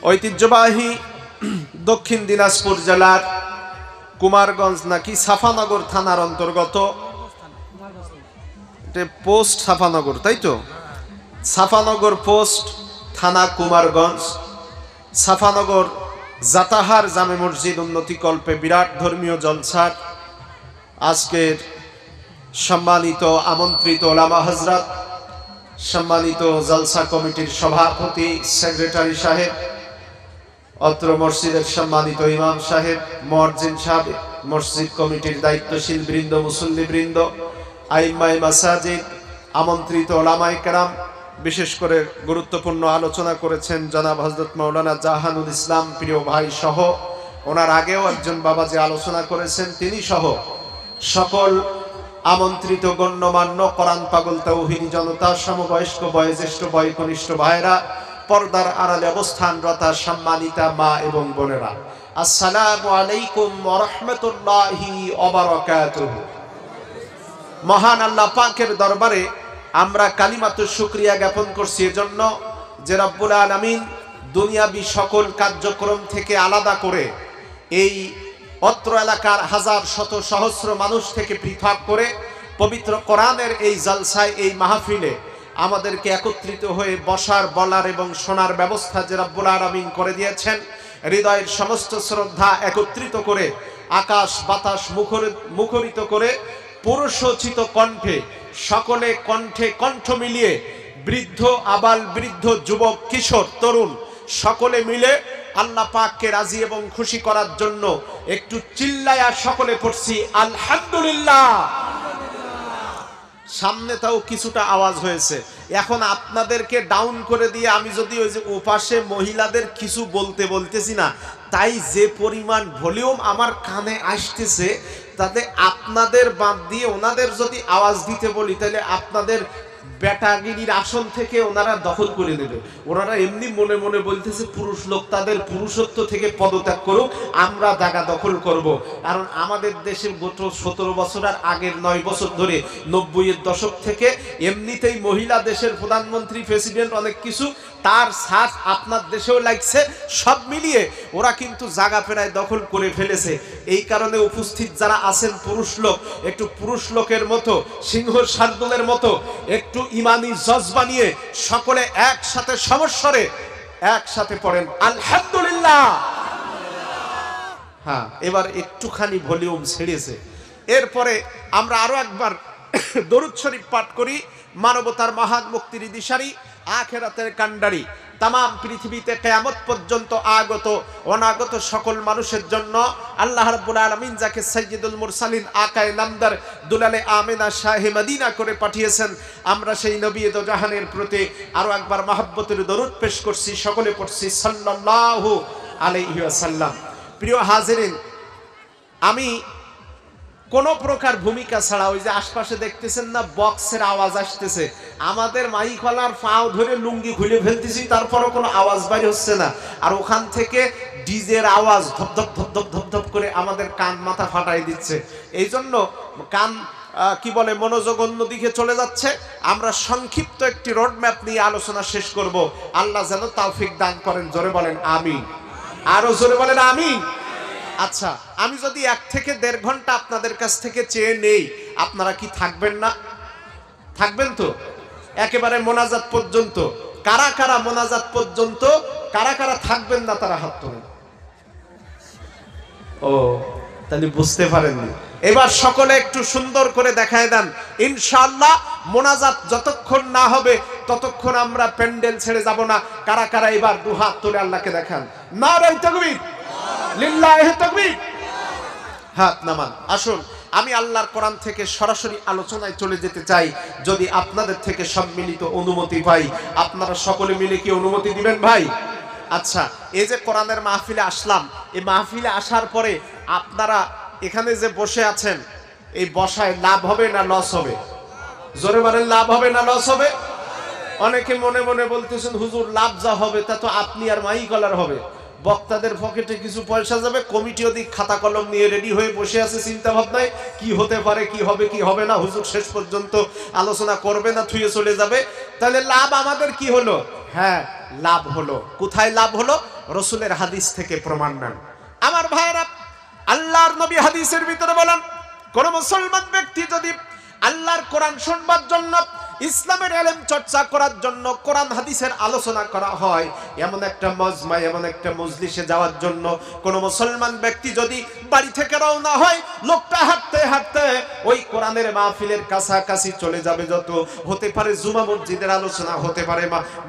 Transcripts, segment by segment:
ঐতিহ্যবাহী দক্ষিণ দিনাজপুর জেলার কুমারগঞ্জ নাকি সাফানগর থানার অন্তর্গত পোস্ট সাফানগর, তাই তো? সাফানগর পোস্ট থানা কুমারগঞ্জ, সাফানগর জাতাহার জামে মসজিদ উন্নতিকল্পে বিরাট ধর্মীয় জলসার আজকের সম্মানিত আমন্ত্রিত ওলামা হযরত, সম্মানিত জলসা কমিটির সভাপতি সেক্রেটারি সাহেব, অত্র মসজিদের সম্মানিত ইমাম সাহেব, মুয়াজ্জিন সাহেব, মসজিদ কমিটির দায়িত্বশীল বৃন্দ, মুসল্লি বৃন্দ, আইম্মায়ে মাসাজিদ, আমন্ত্রিত ওলামায়ে কেরাম, বিশেষ করে গুরুত্বপূর্ণ আলোচনা করেছেন জনাব হযরত মাওলানা জাহানুল ইসলাম প্রিয় ভাই সহ, ওনার আগেও একজন বাবা যে আলোচনা করেছেন তিনি সহ সকল আমন্ত্রিত গণ্যমান্য কোরআন পাগল তাওহীদি জনতা, সমবয়স্ক বয়োজ্যেষ্ঠ বয়োকনিষ্ঠ ভাইরা, পর্দার আড়ালে অবস্থানরতা সম্মানিতা মা এবং বোনেরা, আসসালামু আলাইকুম ওয়া রাহমাতুল্লাহি ওয়া বারাকাতুহু। মহান আল্লাহ পাকের দরবারে আমরা কালিমাতুশ শুকরিয়া জ্ঞাপন করছি এজন্য যে রব্বুল আলামিন দুনিয়াবি সকল কার্যক্রম থেকে আলাদা করে এই অত্র এলাকার হাজার শত সহস্র মানুষ থেকে পৃথক করে পবিত্র কোরআনের এই জলসায়, এই মাহফিলে আমাদেরকে একত্রিত হয়ে বসার, বলার এবং শোনার ব্যবস্থা যে রব্বুল আলামিন করে দিয়েছেন। হৃদয়ের সমস্ত শ্রদ্ধা একত্রিত করে আকাশ বাতাস মুখরিত করে পুরুষোচিত কণ্ঠে, সকলে কণ্ঠে কণ্ঠ মিলিয়ে, বৃদ্ধ আবাল বৃদ্ধ যুবক কিশোর তরুণ সকলে মিলে আল্লাহ পাককে রাজি এবং খুশি করার জন্য একটু চিল্লায়া সকলে পড়ছি আলহামদুলিল্লাহ। সামনে তাও কিছুটা আওয়াজ হয়েছে, এখন আপনাদেরকে ডাউন করে দিয়ে আমি যদি ওই যে ওপাশে মহিলাদের কিছু বলতেছি না, তাই যে পরিমাণ ভলিউম আমার কানে আসতেছে তাতে আপনাদের বাদ দিয়ে ওনাদের যদি আওয়াজ দিতে বলি তাহলে আপনাদের বেটাগিরির আসন থেকে ওনারা দখল করে নেবে। ওনারা এমনি মনে মনে বলতেছে পুরুষ লোক তাদের পুরুষত্ব থেকে পদত্যাগ করুক, আমরা জায়গা দখল করব। কারণ আমাদের দেশে গত 17 বছর আর আগের 9 বছর ধরে 90-এর দশক থেকে এমনিতেই মহিলা দেশের প্রধানমন্ত্রী, প্রেসিডেন্ট, অনেক কিছু তার সাথ আপনার দেশেও লাগছে, সব মিলিয়ে ওরা কিন্তু জায়গা প্রায় দখল করে ফেলেছে। এই কারণে উপস্থিত যারা আছেন পুরুষ লোক, একটু পুরুষ লোকের মতো, সিংহ শার্দুলের মতো একটু ইমানি জজবা নিয়ে সকলে একসাথে সমস্বরে একসাথে পড়েন আলহামদুলিল্লাহ। হ্যাঁ, এবার একটুখানি ভলিউম ছেড়েছে। এরপরে আমরা আরো একবার দরুদ শরীফ পাঠ করি। মানবতার মহান মুক্তির দিশারি, আখিরাতের কান্ডারি, তাম পৃথিবীতে কিয়ামত পর্যন্ত আগত অনাগত সকল মানুষের জন্য আল্লাহ রাব্বুল আলামিন যাকে সাইয়্যিদুল মুরসালিন আকায়ে নামদার দুলালে আমিনা শাহে মদিনা করে পাঠিয়েছেন, আমরা সেই নবী দো জাহানের প্রতি আরো একবার মহব্বতের দরুদ পেশ করছি, সকলে পড়ছি সাল্লাল্লাহু আলাইহি ওয়াসাল্লাম। প্রিয় হাজিরিন, আমি কোন প্রকার ভূমিকা ছাড়া, ওই যে আশপাশে দেখতেছেন না বক্সের আওয়াজ আসতেছে, আমাদের মাইকওয়ালার পাও ধরে লুঙ্গি খুলে ফেলতেছি, তারপরও কোনো আওয়াজ বাইরে হচ্ছে না, আর ওখান থেকে ডিজের আওয়াজ ধপধপ ধপধপ ধপধপ করে আমাদের কান মাথা ফাটাই দিচ্ছে। এই জন্য কান কি বলে মনোযোগ অন্যদিকে চলে যাচ্ছে। আমরা সংক্ষিপ্ত একটি রোডম্যাপ নিয়ে আলোচনা শেষ করব। আল্লাহ যেন তৌফিক দান করেন। জোরে বলেন আমিন, আরো জোরে বলেন আমিন। আচ্ছা, আমি যদি 1 থেকে 1.5 ঘন্টা আপনাদের কাছ থেকে চেয়ে নেই, আপনারা কি থাকবেন না? থাকবেন তো একেবারে মোনাজাত পর্যন্ত? কারা কারা মোনাজাত পর্যন্ত, কারা কারা থাকবেন না তারা হাত তোলেন। ও, তাহলে বুঝতে পারেননি। এবার সকলে একটু সুন্দর করে দেখায় দেন। ইনশাআল্লাহ মোনাজাত যতক্ষণ না হবে ততক্ষণ আমরা প্যান্ডেল ছেড়ে যাব না। কারা কারা এবার দুহাত তুলে আল্লাহকে দেখান। নারায়ে তাকবীর, লিল্লাহি তাকবীর, হাত নামান। আসুন আমি আল্লাহর কোরআন থেকে সরাসরি আলোচনায় চলে যেতে চাই। যদি আপনাদের থেকে সম্মিলিত অনুমতি পাই, আপনারা সকলে মিলে কি অনুমতি দিবেন ভাই? আচ্ছা, এই যে কোরআনের মাহফিলে আসলাম, এই মাহফিলে আসার পরে আপনারা এখানে যে বসে আছেন, এই বসায় লাভ হবে না লস হবে? জোরে বলেন, লাভ হবে না লস হবে? অনেকে মনে মনে বলতেছেন হুজুর লাভ যা হবে তা তো আপনি আর মাইকলার হবে, বক্তাদের পকেটে কিছু পয়সা যাবে, কমিটি ওদিক খাতা কলম নিয়ে রেডি হয়ে বসে আছে চিন্তা ভাবনায় কি হতে পারে, কি হবে কি হবে না, হুজুর শেষ পর্যন্ত আলোচনা করবে না, থুয়ে চলে যাবে। তাহলে লাভ আমাদের কি হলো? হ্যাঁ, লাভ হলো। কোথায় লাভ হলো? রসুলের হাদিস থেকে প্রমাণ নেন। আমার ভাইয়েরা, আল্লাহর নবী হাদিসের ভিতরে বলেন, কোন মুসলমান ব্যক্তি যদি আল্লাহর কোরআন শুনবার জন্য, ইসলামের ইলম চর্চা করার জন্য, কোরআন হাদিসের আলোচনা করা হয়, এমন একটা মজমা, এমন একটা মজলিসে যাওয়ার জন্য কোন মুসলমান ব্যক্তি যদি বাড়ি থেকে রওনা হয়, লোকটা হাঁটতে হাঁটতে ওই কোরআনের মাহফিলের কাছাকাছি চলে যাবে, যত হতে পারে জুমা মসজিদের আলোচনা, হতে পারে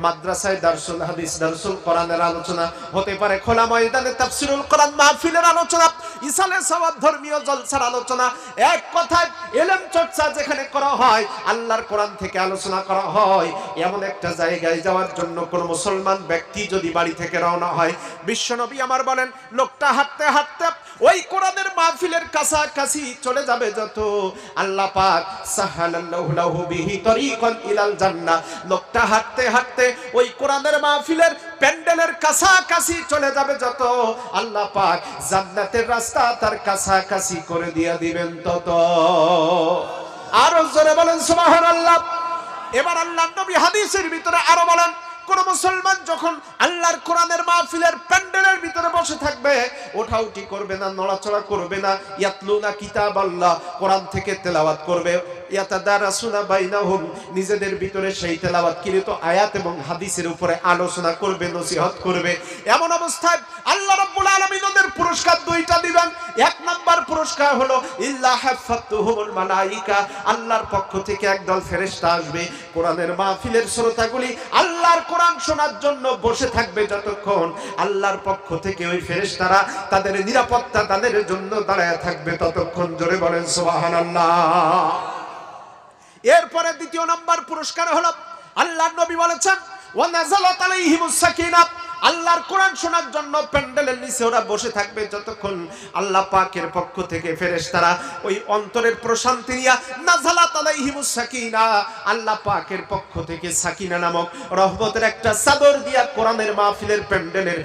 মাদ্রাসায় দারসুল হাদিস দারসুল কোরআনের আলোচনা, হতে পারে খোলা ময়দানে তাফসিরুল কোরআন মাহফিলের আলোচনা, ইসালে সওয়াব ধর্মীয় জলসার আলোচনা, এক কথায় ইলম চর্চা যেখানে করা হয়, আল্লাহর কোরআন থেকে আলোচনা করা হয়, এমন একটা জায়গায় যাওয়ার জন্য কোন মুসলমান ব্যক্তি যদি বাড়ি থেকে রওনা হয়, বিশ্বনবী আমার বলেন, লোকটা হাঁটতে হাঁটতে ওই কোরআনের মাহফিলের কাছাকাছি চলে যাবে, যত আল্লাহ পাক সাহালাল্লাহু লাহু বিহি তরিকান ইলাল জান্নাহ, লোকটা হাঁটতে হাঁটতে ওই কোরআনের মাহফিলের প্যান্ডেলের কাছাকাছি চলে যাবে, যত আল্লাহ পাক জান্নাতের রাস্তা তার কাছাকাছি করে দিয়ে দিবেন তত। আরো জোরে বলেন সুবহানাল্লাহ। এবার আল্লাহর নবী হাদিসের ভিতরে আরো বলেন, কোন মুসলমান যখন আল্লাহর কোরআনের মাহফিলের প্যান্ডেলের ভিতরে বসে থাকবে, ওঠাউঠি করবে না, নড়াচড়া করবে না, ইয়াতলুনা কিতাবাল্লাহ, কোরআন থেকে তেলাওয়াত করবে, ইয়াতাদারাসুনা বাইনাহুম, নিজেদের ভিতরে সেই তেলাওয়াতকৃত আয়াত এবং হাদিসের উপরে আলোচনা করবে, নসিহত করবে। এমন অবস্থায় আল্লাহ রাব্বুল আলামিন ওদের পুরস্কার দুইটা দিবেন। এক নাম্বার পুরস্কার হলো ইল্লা হাফাতুহুমুল মালায়েকা, আল্লাহর পক্ষ থেকে একদল ফেরেশতা আসবে, কোরআনের মাহফিলের শ্রোতাগুলি আল্লাহর কোরআন শোনার জন্য বসে থাকবে, যতক্ষণ আল্লাহর পক্ষ থেকে ওই ফেরেশতারা তাদের নিরাপত্তা দানের জন্য দাঁড়ায় থাকবে, ততক্ষণ। জোরে বলেন সুবহানাল্লাহ। এরপরে দ্বিতীয় নাম্বার পুরস্কার হলো, আল্লাহর নবী বলেছেন, ওয়া নাযালাত আলাইহিমুস সাকিনাহ, আল্লাহর কোরআন শোনার জন্য প্যান্ডেলের নিচে ওরা বসে থাকবে, যতক্ষণ আল্লাহ পাকের পক্ষ থেকে ফেরেশতারা ওই অন্তরের প্রশান্তি নিয়া, নাযালাত আলাইহিমুস সাকিনাহ, আল্লাহ পাকের পক্ষ থেকে সাকিনা নামক রহমতের একটা চাদর দিয়া কোরআনের মাহফিলের প্যান্ডেলের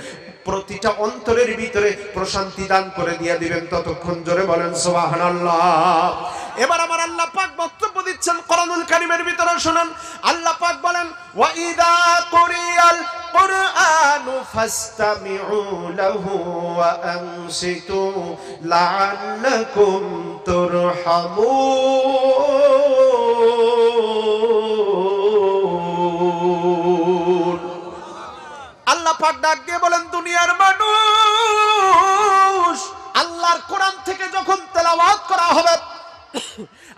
প্রতিটা অন্তরের ভিতরে প্রশান্তি দান করে দিয়ে দিবেন, ততক্ষণ। জোরে বলেন সুবহানাল্লাহ। এবার আমার আল্লাহ পাক বক্তব্য দিচ্ছেন কোরআনুল কারীমের ভিতরে, শুনুন। আল্লাহ পাক বলেন, ওয়া ইযা কুরিয়াল কুরআনু ফাসতামিউ লাহু ওয়া আনসিতু লাআল্লাকুম তুরহামুন। আল্লাহ পাক ডাক দিয়ে বলেন, দুনিয়ার মানুষ, আল্লাহর কোরআন থেকে যখন তেলাওয়াত করা হবে,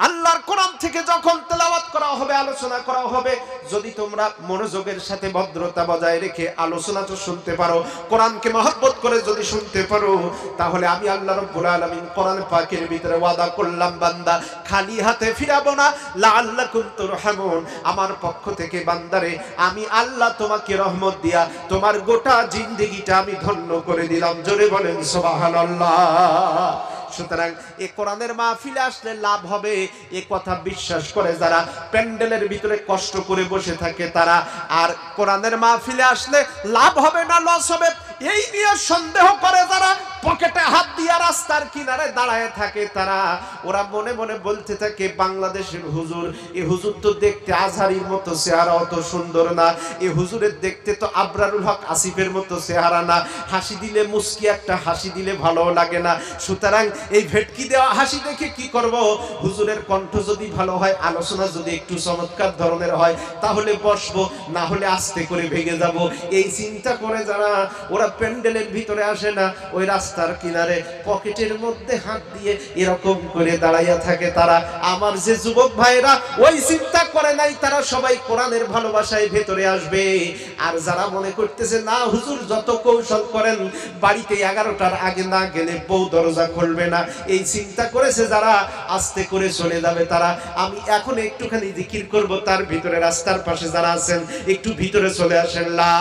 আল্লাহর কোরআন থেকে যখন তেলাওয়াত করা হবে, আলোচনা করা হবে, যদি তোমরা মনোযোগের সাথে ভদ্রতা বজায় রেখে আলোচনাটা শুনতে পারো, কোরআনকে মহব্বত করে যদি শুনতে পারো, তাহলে আমি আল্লাহ রাব্বুল আলামিন কোরআন পাকের ভিতরে ওয়াদা করলাম, বান্দা খালি হাতে ফিরাবো না, লাআল্লাকুম তুরহামুন, আমার পক্ষ থেকে বান্দারে আমি আল্লাহ তোমাকে রহমত দিয়া তোমার গোটা জিন্দেগিটা আমি ধন্য করে দিলাম। জোরে বলেন সুবহানাল্লাহ। সুতরাং এই কোরআনের মাহফিলে আসলে লাভ হবে, এ কথা বিশ্বাস করে যারা প্যান্ডেলের ভিতরে কষ্ট করে বসে থাকে তারা, আর কোরআনের মাহফিলে আসলে লাভ হবে না লস হবে এই নিয়ে সন্দেহ করে যারা পকেটে হাত দিয়ে রাস্তার কিনারে দাঁড়ায় থাকে তারা, ওরা মনে মনে বলতে থাকে, বাংলাদেশের হুজুর, এই হুজুর তো দেখতে আজহারির মতো চেহারা, অত সুন্দর না, এই হুজুরের দেখতে তো আবরারুল হক আসিফের মতো চেহারা না, হাসি দিলে মুস্কি একটা হাসি দিলে ভালো লাগে না, সুতরাং এই ভেটকি দেওয়া হাসি দেখে কি করব, হুজুরের কণ্ঠ যদি ভালো হয়, আলোচনা যদি একটু চমৎকার ধরনের হয়, তাহলে বসবো, না হলে আস্তে করে ভেঙে যাব, এই চিন্তা করে যারা ওরা প্যান্ডেলের ভিতরে আসে না, ওই রাস্তার কিনারে পকেটের মধ্যে হাত দিয়ে এরকম করে দাঁড়াইয়া থাকে, তারা আমার যে যুবক ভাইরা ওই চিন্তা করে নাই, তারা সবাই কোরআনের ভালোবাসায় ভেতরে আসবে। আর যারা মনে করতেছে না হুজুর যত কৌশল করেন বাড়িতে 11টার আগে না গেলে বউ দরজা খুলবে না, এই চিন্তা করেছে যারা, আস্তে করে চলে যাবে তারা। আমি এখন একটুখানি জিকির করব, তার ভিতরে রাস্তার পাশে যারা আছেন একটু ভিতরে চলে আসেন। লা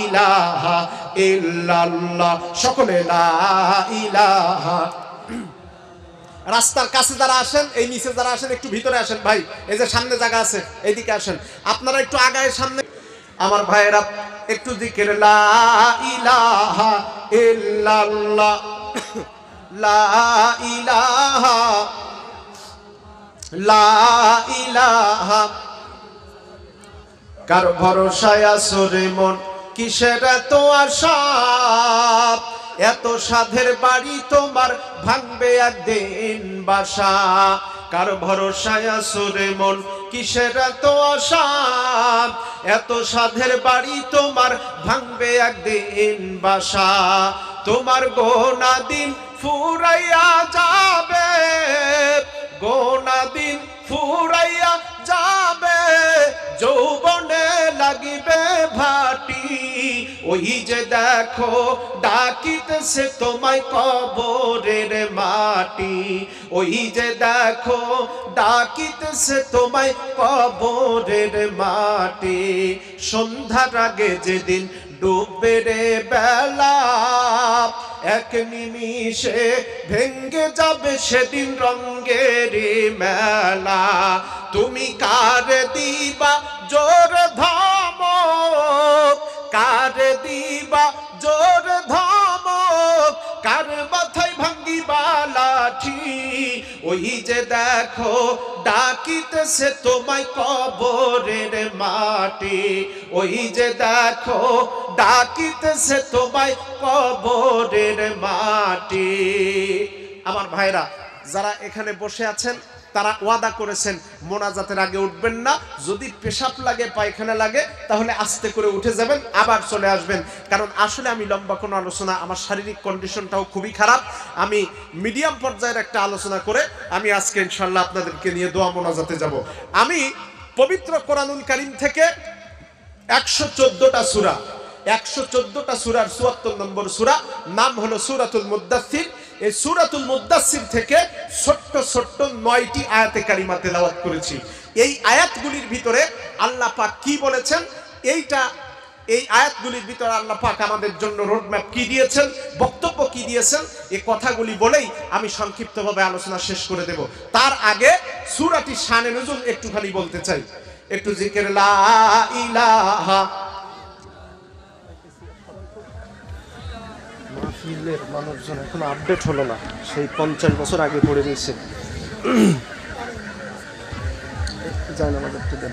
ইলাহা ইল্লাল্লাহ, সকলে লা ইলাহা। রাস্তার কাছে যারা আসেন, এই নিচে যারা আসেন একটু ভিতরে আসেন ভাই, এই যে সামনে জায়গা আছে এইদিকে আসেন, আপনারা একটু আগায় সামনে। আমার ভাইয়েরা একটু জিকির, লা ইলাহা ইল্লাল্লাহ, লা ইলাহা, লা ইলাহা। কার ভরসায় আছো রে মন, কিসের এত আশা, এত সাধের বাড়ি তোমার ভাঙবে একদিন বাসা। কার ভরসায় আছো রে মন, কিসের এত আশা, এত সাধের বাড়ি তোমার ভাঙবে একদিন বাসা। তোমার গোনা দিন ফুরাইয়া যাবে, গোনা দিন ফুরাইয়া যাবে, যৌবনে লাগিবে ভাটি। ওই যে দেখো ডাকিতেছে তোমায় কবরের মাটি, ওই যে দেখো ডাকিতেছে তোমায় কবরের মাটি। সন্ধ্যার আগে যেদিন ডুববে রে বেলা, এক নিমিষে ভেঙ্গে যাবে সেদিন রঙ্গের মেলা। তুমি কার দিবা জোর ধমক, কার দিবা জোর ধমক, কার মাথায় ভাঙ্গিবা লাঠি। ওই যে দেখো ডাকিতেছে তোমায় কবরের মাটি, ওই যে দেখো ডাকিতেছে তোমায় কবরের মাটি। আমার ভাইরা যারা এখানে বসে আছেন তারা ওয়াদা করেছেন মোনাজাতের আগে উঠবেন না, যদি পেশাব লাগে পায়খানা লাগে তাহলে আস্তে করে উঠে যাবেন, আবার চলে আসবেন। কারণ আসলে আমি লম্বা কোনো আলোচনা, আমার শারীরিক কন্ডিশনটাও খুবই খারাপ, আমি মিডিয়াম পর্যায়ের একটা আলোচনা করে আমি আজকে ইনশাল্লাহ আপনাদেরকে নিয়ে দোয়া মোনাজাতে যাব। আমি পবিত্র কোরআনুল কারীম থেকে 114টা সূরা, 114টা সূরার 74 নম্বর সূরা, নাম হলো সূরাতুল মুদ্দাসসির। এই সূরাতুল মুদ্দাসসির থেকে ছোট্ট ছোট্ট 9টি আয়াতে কারিমা তেলাওয়াত করেছি। এই আয়াতগুলির ভিতরে আল্লাহ পাক কি বলেছেন, এই আয়াতগুলির ভিতরে আল্লাহ পাক আমাদের জন্য রোডম্যাপ কি দিয়েছেন, বক্তব্য কি দিয়েছেন, এই কথাগুলি বলেই আমি সংক্ষিপ্তভাবে আলোচনা শেষ করে দেব। তার আগে সূরাটির শানে নুজুল একটুখানি বলতে চাই, একটু জিকির লা ইলাহা। মাহফিলের মানুষজন এখন আপডেট হলো না, সেই 50 বছর আগে পড়ে রয়েছে। জান আমাদের একটু দেন,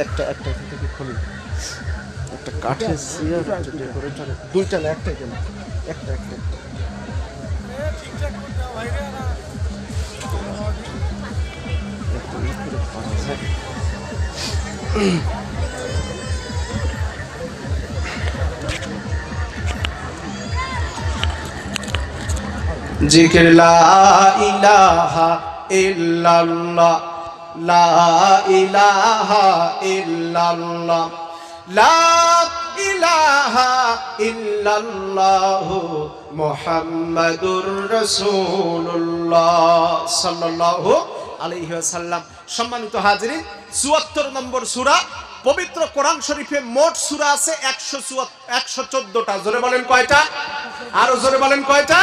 একটা থেকে খুলি, একটা কাঠের চেয়ার, একটা ডেকোরেটর, দুইটা না একটাই দেন, একটা ঠিকঠাক করতে ভাইরা না জিকির লা ইলাহা ইল্লাল্লাহ, লা ইলাহা ইল্লাল্লাহ, লা ইলাহা ইল্লাল্লাহ মুহাম্মাদুর রাসূলুল্লাহ সাল্লাল্লাহু আলাইহি ওয়াসাল্লাম। সম্মানিত হাজিরিন, 74 নম্বর সূরা। পবিত্র কোরআন শরীফে মোট সূরা আছে 114টা। জোরে বলেন কয়টা? আরো জোরে বলেন কয়টা?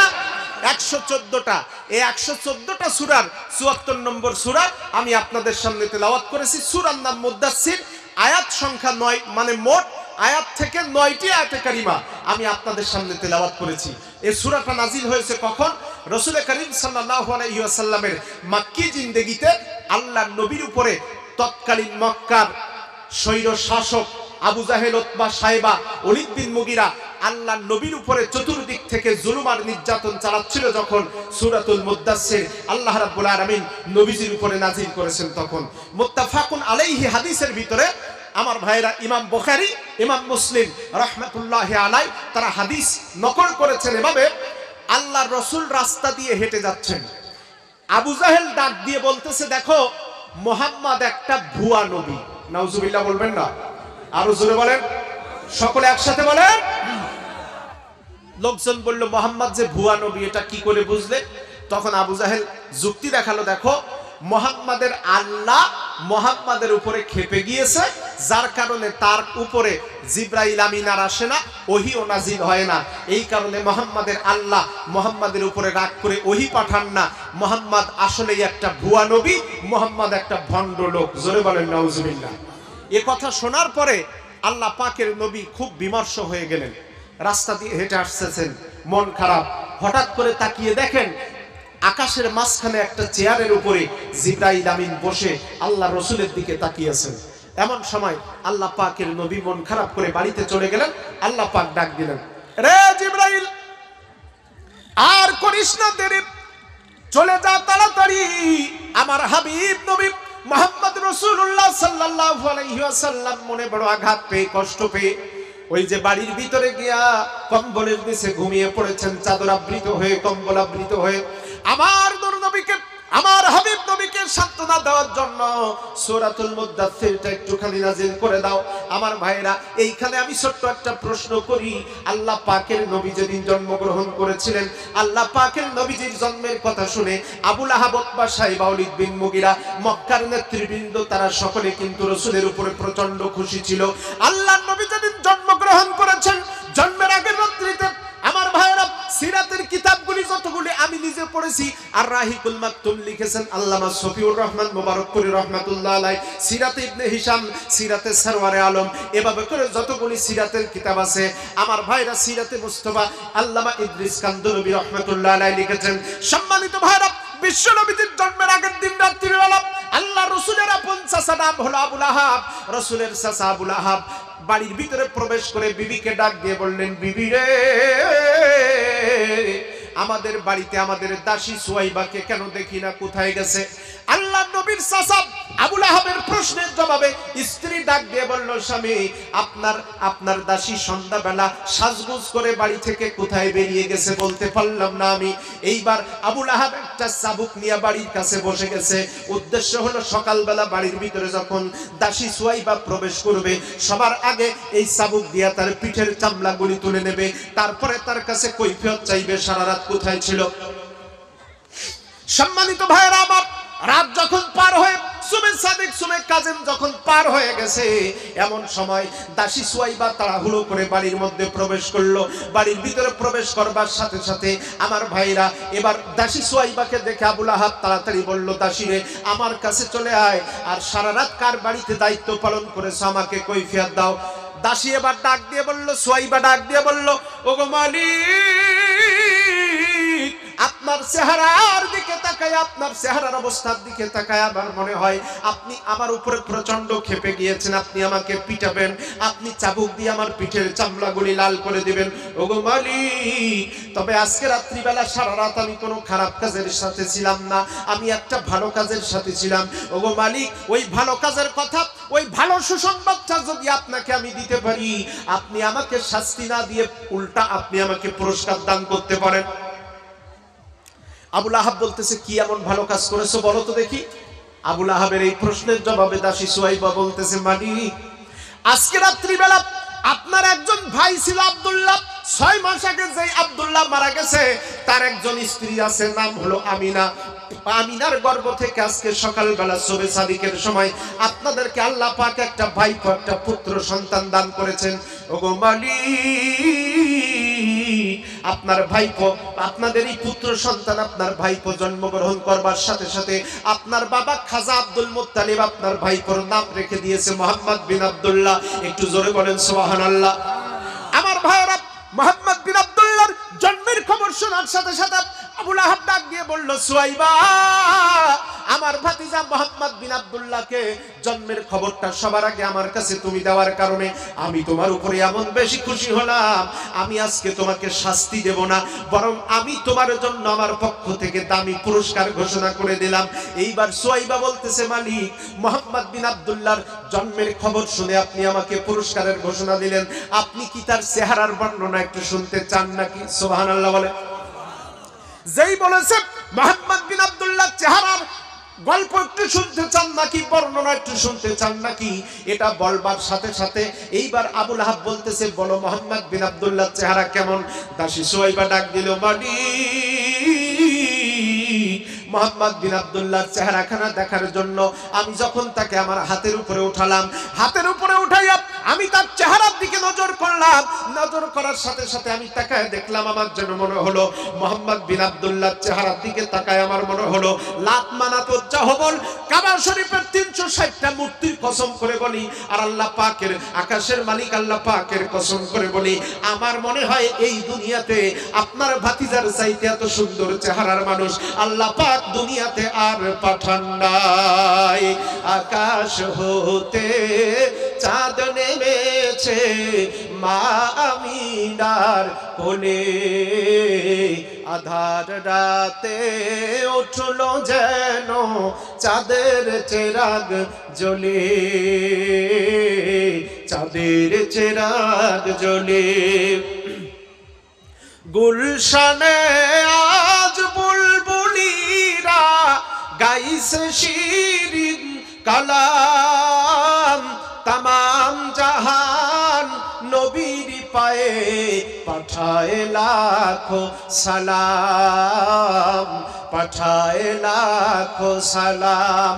114টা। এই 114টা সূরার 74 নম্বর সূরা আমি আপনাদের সামনে তেলাওয়াত করেছি। সূরার নাম মুদ্দাসসির, আয়াত সংখ্যা 9, মানে মোট আয়াত থেকে 9টি আয়াতে কারিমা আমি আপনাদের সামনে তেলাওয়াত করেছি। এই সূরাটা নাজিল হয়েছে কখন? রাসূল করিম সাল্লাল্লাহু আলাইহি ওয়াসাল্লামের মক্কি জিন্দেগিতে আল্লাহর নবীর উপরে তৎকালীন মক্কার স্বৈর শাসক আবু জাহেল, উতবা, সাইবা, ওলীদ বিন মুগীরা আল্লাহর নবীর উপরে চতুর্দিক থেকে জুলুম আর নির্যাতন চালাচ্ছিল, যখন সূরাতুল মুদ্দাসসির আল্লাহ রাব্বুল আলামিন নবীজির উপরে নাজিল করেছেন তখন। মুত্তাফাকুন আলাইহি হাদিসের ভিতরে আমার ভাইরা ইমাম বুখারী, ইমাম মুসলিম রাহমাতুল্লাহি আলাই তারা হাদিস নকল করেছেন এভাবে, আল্লাহর রাসূল রাস্তা দিয়ে হেঁটে যাচ্ছেন, আবু জাহেল ডাক দিয়ে বলতেছে, দেখো মুহাম্মদ একটা ভুয়া নবী। নাউজুবিল্লাহ বলবেন না? আরো জোরে বলেন, সকলে একসাথে বলেন। লোকজন বলল, মুহাম্মদ যে ভুয়া নবী এটা কি করে বুঝলে? তখন আবু জাহেল যুক্তি দেখালো, দেখো মুহাম্মাদের আল্লাহ মুহাম্মাদের উপরে ক্ষেপে গিয়েছে, যার কারণে তার উপরে জিবরাইল আমিন আর আসে না, ওহীও নাজিল হয় না। এই কারণে মুহাম্মাদের আল্লাহ মুহাম্মাদের উপরে রাগ করে ওহী পাঠান না। মুহাম্মদ আসলেই একটা ভুয়া নবী, মুহাম্মদ একটা ভণ্ড লোক। জোরে বলেন নাউজুবিল্লাহ। এ কথা শোনার পরে আল্লাহ পাকের নবী খুব বিমর্ষ হয়ে গেলেন, রাস্তা দিয়ে হেঁটে আসতেছেন, মন খারাপ। হঠাৎ করে তাকিয়ে দেখেন আকাশের মাঝখানে একটা চেয়ারের উপরে জিবরাইল আমিন বসে আল্লাহ রসুলের দিকে তাকিয়েছেন। এমন সময় আল্লাহ পাকের নবী মন খারাপ করে বাড়িতে চলে গেলেন। আল্লাহ পাক ডাক দিলেন, রে জিবরাইল, আর করিস না দেরি, চলে যা তাড়াতাড়ি। আমার হাবিব নবী মুহাম্মদ রাসূলুল্লাহ সাল্লাল্লাহু আলাইহি ওয়াসাল্লাম মনে বড় আঘাত পেয়ে, কষ্ট পেয়ে ওই যে বাড়ির ভিতরে গিয়া কম্বলের নিচে ঘুমিয়ে পড়েছেন, চাদর আবৃত হয়ে, কম্বল আবৃত হয়ে। আমার নূর নবীকে, আমার হাবিব নবীকে সান্ত্বনা দেওয়ার জন্য সূরাতুল মুদ্দাসসিরটা একটুখানি নাজিল করে দাও। আমার ভাইরা, এইখানে আমি ছোট্ট একটা প্রশ্ন করি। আল্লাহ পাকের নবী যেদিন জন্মগ্রহণ করেছিলেন, আল্লাহ পাকের নবীজির জন্মের কথা শুনে আবু লাহাব, উতবা, সাইবা, ওয়ালিদ বিন মুগিরা, মক্কার নেতৃবৃন্দ, তারা সকলে কিন্তু রাসূলের উপরে প্রচন্ড খুশি ছিল। আল্লাহর নবী যেদিন জন্মগ্রহণ করেছেন, জন্মের আগের রাত্রিতে আমার ভাইরা সিরাতের কিতাবগুলি যতগুলি আমি নিজে পড়েছি, আর রাহিকুল মাকতুম লিখেছেন আল্লামা শফিউর রহমান মুবারকপুরি রহমাতুল্লাহ আলাইহি, সিরাতে ইবনে হিশাম, সিরাতে সরওয়ারে আলম, এভাবে করে যতগুলি সিরাতের কিতাব আছে আমার ভাইরা, সিরাতে মুস্তাফা আল্লামা ইদ্রিস কান্দরবি রহমাতুল্লাহ আলাইহি লিখেছেন। সম্মানিত ভাইরা, বিশ্ব নবীর জন্মের আগের দিন রাত্রিবেলা আল্লাহ রাসূলের আপন চাচা নাম হলো আবু লাহাব, রাসূলের চাচা আবু লাহাব বাড়ির ভিতরে প্রবেশ করে বিবিকে ডাক দিয়ে বললেন, বিবি রে, আমাদের বাড়িতে আমাদের দাসী সুয়াইবাকে কেন দেখি না, কোথায় গেছে? আল্লাহ নবীর চাচা আবু লাহাবের প্রশ্নের জবাবে স্ত্রী ডাক দিয়ে বলল, স্বামী, আপনার দাসী সন্ধ্যাবেলা সাজগোজ করে বাড়ি থেকে কোথায় বেরিয়ে গেছে বলতে পারলাম না আমি। এইবার আবু লাহাব একটা চাবুক নিয়ে বাড়ির কাছে বসে গেছে। উদ্দেশ্য হলো সকালবেলা বাড়ির ভিতরে যখন দাসী সুয়াইবা প্রবেশ করবে, সবার আগে এই চাবুক দিয়া তার পিঠের চামড়াগুলি তুলে নেবে, তারপরে তার কাছে কৈফিয়ত চাইবে সারা রাত কোথায় ছিল। সম্মানিত ভাইরা আমার, রাত যখন পার হয়ে সুবে সাদিক, সুবে কাজেম যখন পার হয়ে গেছে, এমন সময় দাসী সুয়াইবা তাড়াহুড়ো করে বাড়ির মধ্যে প্রবেশ করলো। বাড়ির ভিতরে প্রবেশ করবার সাথে সাথে আমার ভাইরা, এবার দাসী সুয়াইবাকে দেখে আবু লাহাব তাড়াতাড়ি বলল, দাসী রে, আমার কাছে চলে আয়, আর সারা রাত কার বাড়িতে দায়িত্ব পালন করেছো আমাকে কৈফিয়ত দাও। দাসী এবার ডাক দিয়ে বলল, সুয়াইবা ডাক দিয়ে বলল, ওগো মালিক, আপনার চেহারার দিকে তাকায়, আপনার চেহারার অবস্থার দিকে তাকায় আমার মনে হয় আপনি আমার উপরে প্রচন্ড ক্ষেপে গিয়েছেন, আপনি আমাকে পিটাবেন, আপনি চাবুক দিয়ে আমার পিঠের চামড়াগুলি লাল করে দিবেন। ওগো মালিক, তবে আজকে রাত্রিবেলা সারা রাত আমি কোনো খারাপ কাজের সাথে ছিলাম না, আমি একটা ভালো কাজের সাথে ছিলাম। ওগো মালিক, ওই ভালো কাজের কথা, ওই ভালো সুসংবাদটা যদি আপনাকে আমি দিতে পারি, আপনি আমাকে শাস্তি না দিয়ে উল্টা আপনি আমাকে পুরস্কার দান করতে পারেন। আবু লাহাব বলতেছে, কি এমন ভালো কাজ করেছো বলো তো দেখি। আবু লাহাবের এই প্রশ্নের জবাবে দাসী সুয়াইবা বলতেছে, মালিক, আজকে রাত্রিবেলা আপনার একজন ভাই ছিল আব্দুল্লাহ, 6 মাস আগে যে আব্দুল্লাহ মারা গেছে, তার একজন স্ত্রী আছে, নাম হলো আমিনা। আমিনার গর্ভ থেকে আজকে সকালবেলা শোবে সাদিকের সময় আপনাদেরকে আল্লাহ পাক একটা ভাইপো, একটা পুত্র সন্তান দান করেছেন। ওগো মালিক, আপনার ভাইপো, আপনাদের এই পুত্র সন্তান, আপনার ভাইপো জন্মগ্রহণ করবার সাথে সাথে আপনার বাবা খাজা আব্দুল মুত্তালিব আপনার ভাইপোর নাম রেখে দিয়েছে মুহাম্মদ বিন আব্দুল্লাহ। একটু জোরে বলেন সুবহানাল্লাহ। আমার ভাইরা, মুহাম্মদ বিন আব্দুল্লাহর জন্মের খবর শোনার সাথে সাথে আবু লাহাব ডাক দিয়ে বলল, সুয়াইবা, আমার ভাতিজা মুহাম্মদ বিন আব্দুল্লাহকে জন্মের খবরটা সবার আগে আমার কাছে তুমি দেওয়ার কারণে আমি তোমার উপরে এমন বেশি খুশি হলাম, আমি আজকে তোমাকে শাস্তি দেব না, বরং আমি তোমার জন্য আমার পক্ষ থেকে দামি পুরস্কার ঘোষণা করে দিলাম। এইবার সুয়াইবা বলতেছে, মালিক, মুহাম্মদ বিন আব্দুল্লাহর জন্মের খবর শুনে আপনি আমাকে পুরস্কারের ঘোষণা দিলেন, আপনি কি তার চেহারার বর্ণনা একটু শুনতে চান নাকি? সুবহানাল্লাহ বলে। যেই বলেছে মুহাম্মদ বিন আব্দুল্লাহ চেহারার গল্প একটু শুনতে চান নাকি, বর্ণনা একটু শুনতে চান নাকি, এটা বলবার সাথে সাথে এইবার আবু লাহাব বলতেছে, বলো মুহাম্মদ বিন আব্দুল্লাহ চেহারা কেমন? দাসী সুয়াইবা ডাক দিল, মালিক, মুহাম্মদ বিন আব্দুল্লাহর চেহারাখানা দেখার জন্য আমি যখন তাকে আমার হাতের উপরে উঠালাম, হাতের উপরে উঠাইয়া আমি তার চেহারার দিকে নজর করলাম, নজর করার সাথে সাথে আমি তাকায় দেখলাম, আমার যেন মনে হলো মোহাম্মদ বিন আব্দুল্লাহ চেহারার দিকে তাকায় আমার মনে হলো লাত মানাত উজ্জা হবল কাবা শরীফের 360টা মূর্তির কসম করে বলি, আর আল্লাহ পাকের আকাশের মালিক আল্লাহ পাকের কসম করে বলি, আমার মনে হয় এই দুনিয়াতে আপনার ভাতিজার চাইতে এত সুন্দর চেহারার মানুষ আল্লাহ পাক দুনিয়াতে আর পাঠান নাই। আকাশ হতে চাঁদ নেমেছে মা আমিনার কোলে, আধার রাতে উঠলো যেন চাঁদের চেরাগ জ্বলে, চাঁদের চেরাগ জ্বলে। গুলশানে আজ বুলবুলিরা গাইছে শিরিন কালাম, তামাম জাহান নবীর পায়ে পাঠায় লাখো সালাম, পাঠায় লাখো সালাম।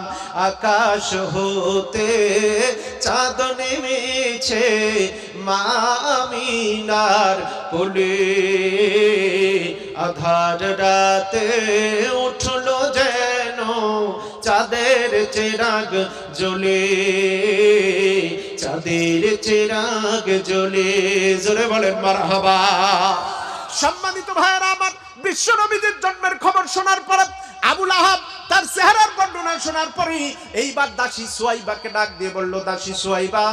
আকাশ হতে চাঁদ নেমেছে মা আমিনার কোলে, আধার রাতে উঠলো যেন চাঁদের চেরাগ জ্বলে, চাঁদের চেরাগ জ্বলে। জোরে বলেন মারহাবা। সম্মানিত ভাইয়েরা আমার, বিশ্ব নবীদের জন্মের খবর শোনার পরে আবু লাহাব তার চেহারার বর্ণনা শোনার পরে এইবার দাসী সুয়াইবাকে ডাক দিয়ে বলল, দাসী সুয়াইবা,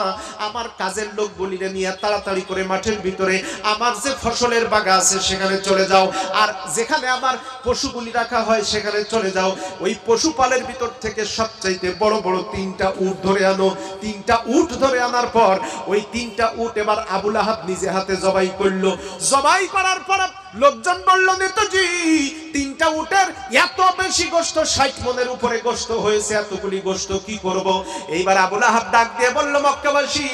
আমার কাজের লোকগুলিরে নিয়ে তাড়াতাড়ি করে মাঠের ভিতরে আমার যে ফসলের বাগা আছে সেখানে চলে যাও, আর যেখানে আমার পশুগুলি রাখা হয় সেখানে চলে যাও। ওই পশুপালের ভিতর থেকে সবচাইতে বড় বড় 3টা উট ধরে আনো। 3টা উট ধরে আনার পর ওই 3টা উট এবার আবু লাহাব নিজে হাতে জবাই করলো। জবাই করার পর লোকজন বলল, নেতাজি 3টা উটের এত বেশি গোশত, 60 মনের উপরে গোশত হয়েছে, এতগুলি গোশত কি করব? এইবার আবু লাহাব ডাক দিয়ে বলল, মক্কাবাসী,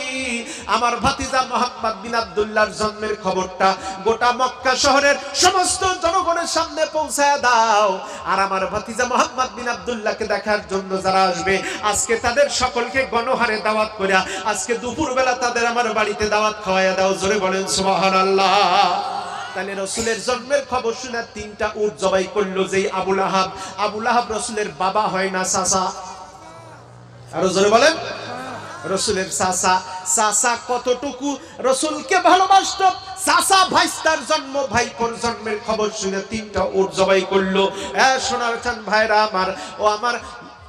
আমার ভাতিজা মুহাম্মদ বিন আব্দুল্লাহর জন্মের খবরটা গোটা মক্কা শহরের সমস্ত জনগণের সামনে পৌঁছায় দাও, আর আমার ভাতিজা মুহাম্মদ বিন আব্দুল্লাহকে দেখার জন্য যারা আসবে আজকে তাদের সকলকে গণহারে দাওয়াত করিয়া আজকে দুপুরবেলা তাদের আমার বাড়িতে দাওয়াত খাওয়াইয়া দাও। জোরে বলেন সুবহানাল্লাহ। তাহলে রসুলের জন্মের খবর শুনে 3টা উট জবাই করলো যেই আবু লাহাব। আবু লাহাব রসুলের বাবা হয় না চাচা? আরো জোরে বলেন। রসুলের চাচা। চাচা কতটুকু রসুলকে ভালোবাসত, চাচা ভাইস্তার জন্ম ভাইপোর জন্মের খবর শুনে 3টা উট জবাই করলো। সোনার চান ভাইরা আমার, ও আমার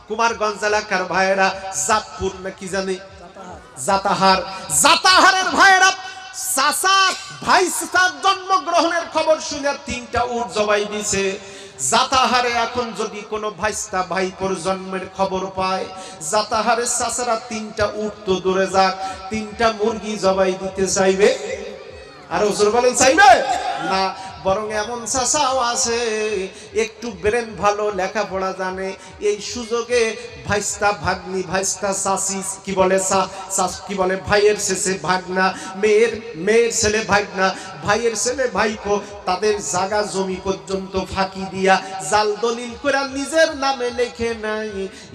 কুমারগঞ্জ এলাকার ভাইরা, জাতপুর না কি জানি, জাতাহার, জাতাহারের ভাইরা চাচা ভাইস্তার জন্মগ্রহণের খবর শুনে 3টা উট জবাই দিছে। জাতাহারে এখন যদি কোনো ভাইস্তা ভাইপোর জন্মের খবর পায়, জাতাহারের চাচারা 3টা উট তো দূরে যাক, 3টা মুরগি জবাই দিতে চাইবে? আর ওজোর বলেন চাইবে না, বরং এমন চাচাও আছে একটু ব্রেন ভালো, লেখাপড়া জানে, এই সুযোগে ভাইস্তা ভাগ্নি, ভাইস্তা চাচি কি বলে, কি বলে, ভাইয়ের শেষে ভাগনা, মেয়ের ছেলে ভাগনা, ভাইয়ের ছেলে ভাইপো, তাদের জায়গা জমি পর্যন্ত ফাঁকি দিয়া জাল দলিল করে নিজের নামে লেখে নাই।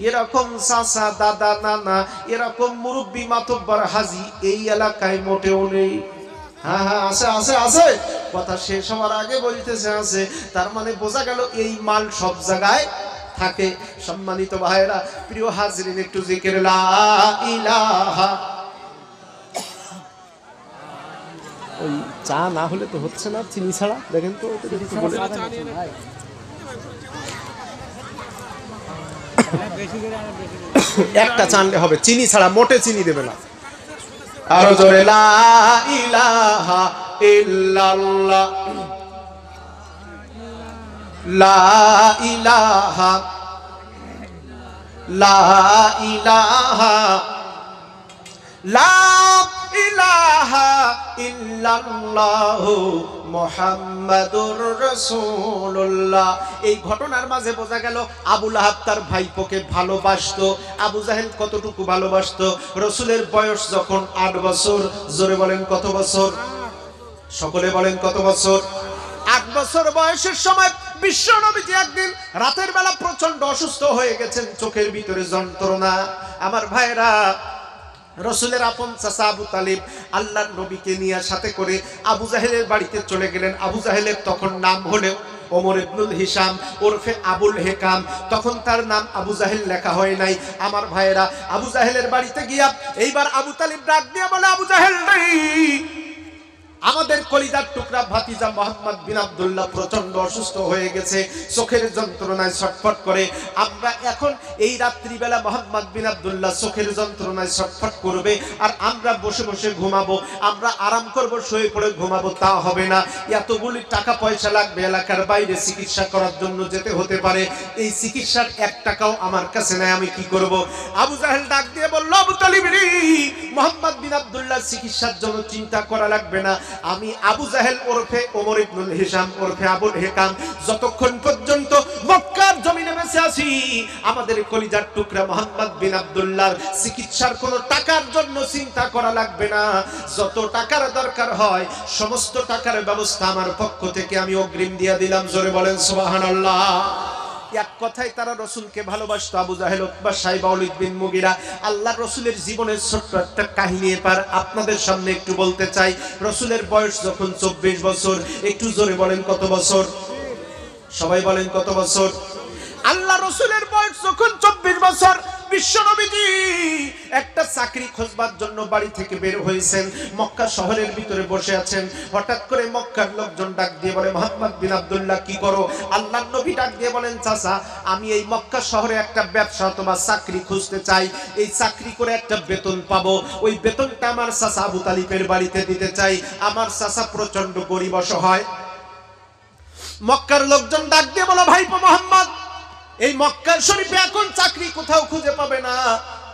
এরকম চাচা, দাদা, নানা, এরকম মুরব্বী মাতব্বর হাজি এই এলাকায় মোটেও নেই। হ্যাঁ হ্যাঁ, আছে আছে আছে, কথা শেষ হওয়ার আগে বলতেছে আছে, তার মানে বোঝা গেল এই মাল সব জায়গায় থাকে। সম্মানিত ভাইরা, প্রিয় হাজরিন, একটু জিকির লা ইলাহা। ওই চা না হলে তো হচ্ছে না, চিনি ছাড়া দেখেন তো, একটা চানলে হবে, চিনি ছাড়া, মোটে চিনি দেবে না। আরো জোরে লা ইলাহা ইল্লাল্লাহ, লা ইলাহা, লা ইলাহা, লা ইলাহা ইল্লাল্লাহু মুহাম্মাদুর রাসূলুল্লাহ। এই ঘটনার মাঝে বোঝা গেল আবু লাহাব তার ভাইপোকে ভালোবাসতো। আবু জাহেল কতটুকু ভালোবাসতো? রসুলের বয়স যখন 8 বছর, জোরে বলেন কত বছর? সকলে বলেন কত বছর? 8 বছর বয়সের সময় বিশ্ব নবীজি একদিন রাতের বেলা প্রচন্ড অসুস্থ হয়ে গেছেন, চোখের ভিতরে যন্ত্রণা। আমার ভাইরা, রসুলের আপন চাচা আবু তালিব আল্লাহর নবীকে নিয়ে সাথে করে আবু জাহেলের বাড়িতে চলে গেলেন। আবু জাহেলের তখন নাম হলো ওমর ইবনুল হিশাম ওরফে আবুল হেকাম, তখন তার নাম আবু জাহেল লেখা হয় নাই। আমার ভাইয়েরা, আবু জাহেলের বাড়িতে গিয়া এইবার আবু তালিব ডাক দিয়া বলে, আবু জাহেল নাই, আমাদের কলিজার টুকরা ভাতিজা মোহাম্মদ বিন আব্দুল্লাহ প্রচন্ড অসুস্থ হয়ে গেছে, চোখের যন্ত্রণায় ছটফট করে। আমরা এখন এই রাত্রিবেলা মোহাম্মদ বিন আব্দুল্লাহ চোখের যন্ত্রণায় ছটফট করবে আর আমরা বসে বসে ঘুমাবো, আমরা আরাম করব, শুয়ে পড়ে ঘুমাবো, তা হবে না। এতগুলি টাকা পয়সা লাগবে, এলাকার বাইরে চিকিৎসা করার জন্য যেতে হতে পারে, এই চিকিৎসার 1 টাকাও আমার কাছে নাই, আমি কি করব? আবু জাহেল ডাক দিয়ে বলল, আবু তালিব রে, মোহাম্মদ বিন আব্দুল্লাহ চিকিৎসার জন্য চিন্তা করা লাগবে না, আমি আবু জাহেল ওরফে ওমর ইবনুল হিশাম ওরফে আবুল হেকাম যতক্ষণ পর্যন্ত মক্কার জমিনে বেঁচে আছি, আমাদের কলিজার টুকরা মোহাম্মদ বিন আব্দুল্লাহর চিকিৎসার কোনো টাকার জন্য চিন্তা করা লাগবে না, যত টাকার দরকার হয় সমস্ত টাকার ব্যবস্থা আমার পক্ষ থেকে আমি অগ্রিম দিয়ে দিলাম। জোরে বলেন সুবহানাল্লাহ। এক কথায় তারা রসুলকে ভালোবাসতো। আবু জাহেল, উতবা, সাইবা, ওয়ালিদ বিন মুগিরা, আল্লাহ রসুলের জীবনের ছোট্ট একটা কাহিনী এবার আপনাদের সামনে একটু বলতে চাই। রসুলের বয়স যখন 24 বছর, একটু জোরে বলেন কত বছর? সবাই বলেন কত বছর? আল্লাহ রসুলের বয়স যখন 24 বছর, বিশ্বনবীজি একটা চাকরি খোঁজবার জন্য বাড়ি থেকে বের হয়েছেন, মক্কা শহরের ভিতরে বসে আছেন। হঠাৎ করে মক্কার লোকজন ডাক দিয়ে বলে, মোহাম্মদ বিন আব্দুল্লাহ কি করো? আল্লাহর নবী ডাক দিয়ে বলেন, চাচা আমি এই মক্কা শহরে একটা ব্যবসা অথবা চাকরি খুঁজতে চাই, এই চাকরি করে একটা বেতন পাবো, ওই বেতনটা আমার চাচা আবু তালিবের বাড়িতে দিতে চাই, আমার চাচা প্রচন্ড গরিব অসহায়। মক্কার লোকজন ডাক দিয়ে বলে, ভাইপো মোহাম্মদ, এই মক্কা শরীফে এখন চাকরি কোথাও খুঁজে পাবে না,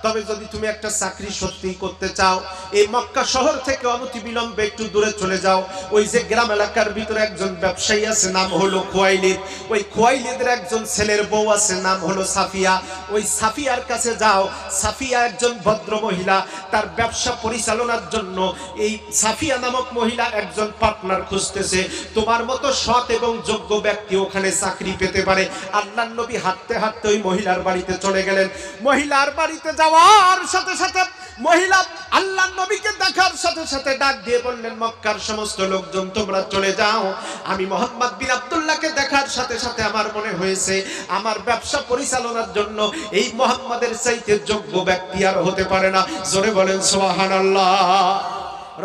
তবে যদি তুমি একটা চাকরি সত্যি করতে চাও, এই মক্কা শহর থেকে অনতি বিলম্বে একটু দূরে চলে যাও। ওই যে গ্রাম এলাকার ভিতরে একজন ব্যবসায়ী আছে, নাম হলো খুয়াইলিদ, ওই খুয়াইলিদের একজন ছেলের বউ আছে, নাম হলো সাফিয়া, ওই সাফিয়ার কাছে যাও। সাফিয়া একজন ভদ্র মহিলা, তার ব্যবসা পরিচালনার জন্য এই সাফিয়া নামক মহিলা একজন পার্টনার খুঁজতেছে, তোমার মতো সৎ এবং যোগ্য ব্যক্তি ওখানে চাকরি পেতে পারে। আল্লাহর নবী হাঁটতে হাঁটতে ওই মহিলার বাড়িতে চলে গেলেন। মহিলার বাড়িতে যাওয়ার সাথে সাথে মহিলা আল্লাহর নবীকে দেখার সাথে সাথে ডাক দিয়ে বললেন, মক্কার সমস্ত লোকজন তোমরা চলে যাও, আমি মোহাম্মদ বিন আব্দুল্লাহকে দেখার সাথে সাথে আমার মনে হয়েছে আমার ব্যবসা পরিচালনার জন্য এই মোহাম্মদের চাইতে যোগ্য ব্যক্তি আর হতে পারে না। জোরে বলেন সুবহানাল্লাহ।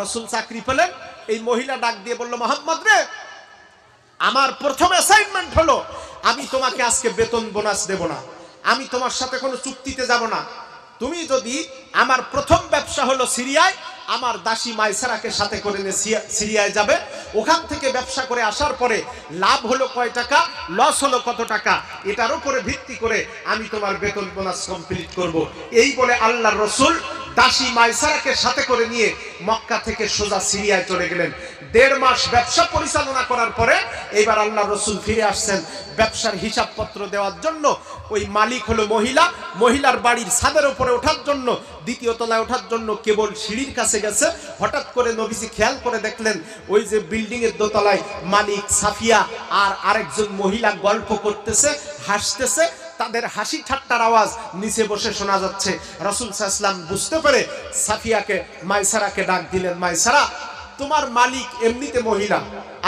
রাসূল চাকরি পেলেন। এই মহিলা ডাক দিয়ে বলল, মোহাম্মদ রে, আমার প্রথম অ্যাসাইনমেন্ট হলো আমি তোমাকে আজকে বেতন বোনাস দেব না, আমি তোমার সাথে কোনো চুক্তিতে যাব না, তুমি যদি আমার প্রথম ব্যবসা হলো সিরিয়ায়, আমার দাসী মাইসারাকে সাথে করে নিয়ে সিরিয়ায় যাবে, ওখান থেকে ব্যবসা করে আসার পরে লাভ হলো কয় টাকা, লস হলো কত টাকা, এটার উপরে ভিত্তি করে আমি তোমার বেতন বোনাস কমপ্লিট করব। এই বলে আল্লাহর রসুল দাসী মাইসারাকে সাথে করে নিয়ে মক্কা থেকে সোজা সিরিয়ায় চলে গেলেন। 1.5 মাস ব্যবসা পরিচালনা করার পরে এবার আল্লাহ রসুল ফিরে আসছেন ব্যবসার হিসাবপত্র দেওয়ার জন্য। ওই মালিক হলো মহিলা, মহিলার বাড়ির ছাদের উপরে ওঠার জন্য, দ্বিতীয় তলায় ওঠার জন্য কেবল সিঁড়ির কাছে গেছে। হঠাৎ করে নবীজি খেয়াল করে দেখলেন ওই যে বিল্ডিং এর দোতলায় মালিক, সাফিয়া আর আরেকজন মহিলা গল্প করতেছে, হাসতেছে, তাদের হাসি ঠাট্টার আওয়াজ নিচে বসে শোনা যাচ্ছে। রাসূল সাল্লাল্লাহু আলাইহি ওয়াসাল্লাম বুঝতে পেরে সাফিয়াকে, মাইসারাকে ডাক দিলেন, মাইসারা, তোমার মালিক এমনিতে মহিলা,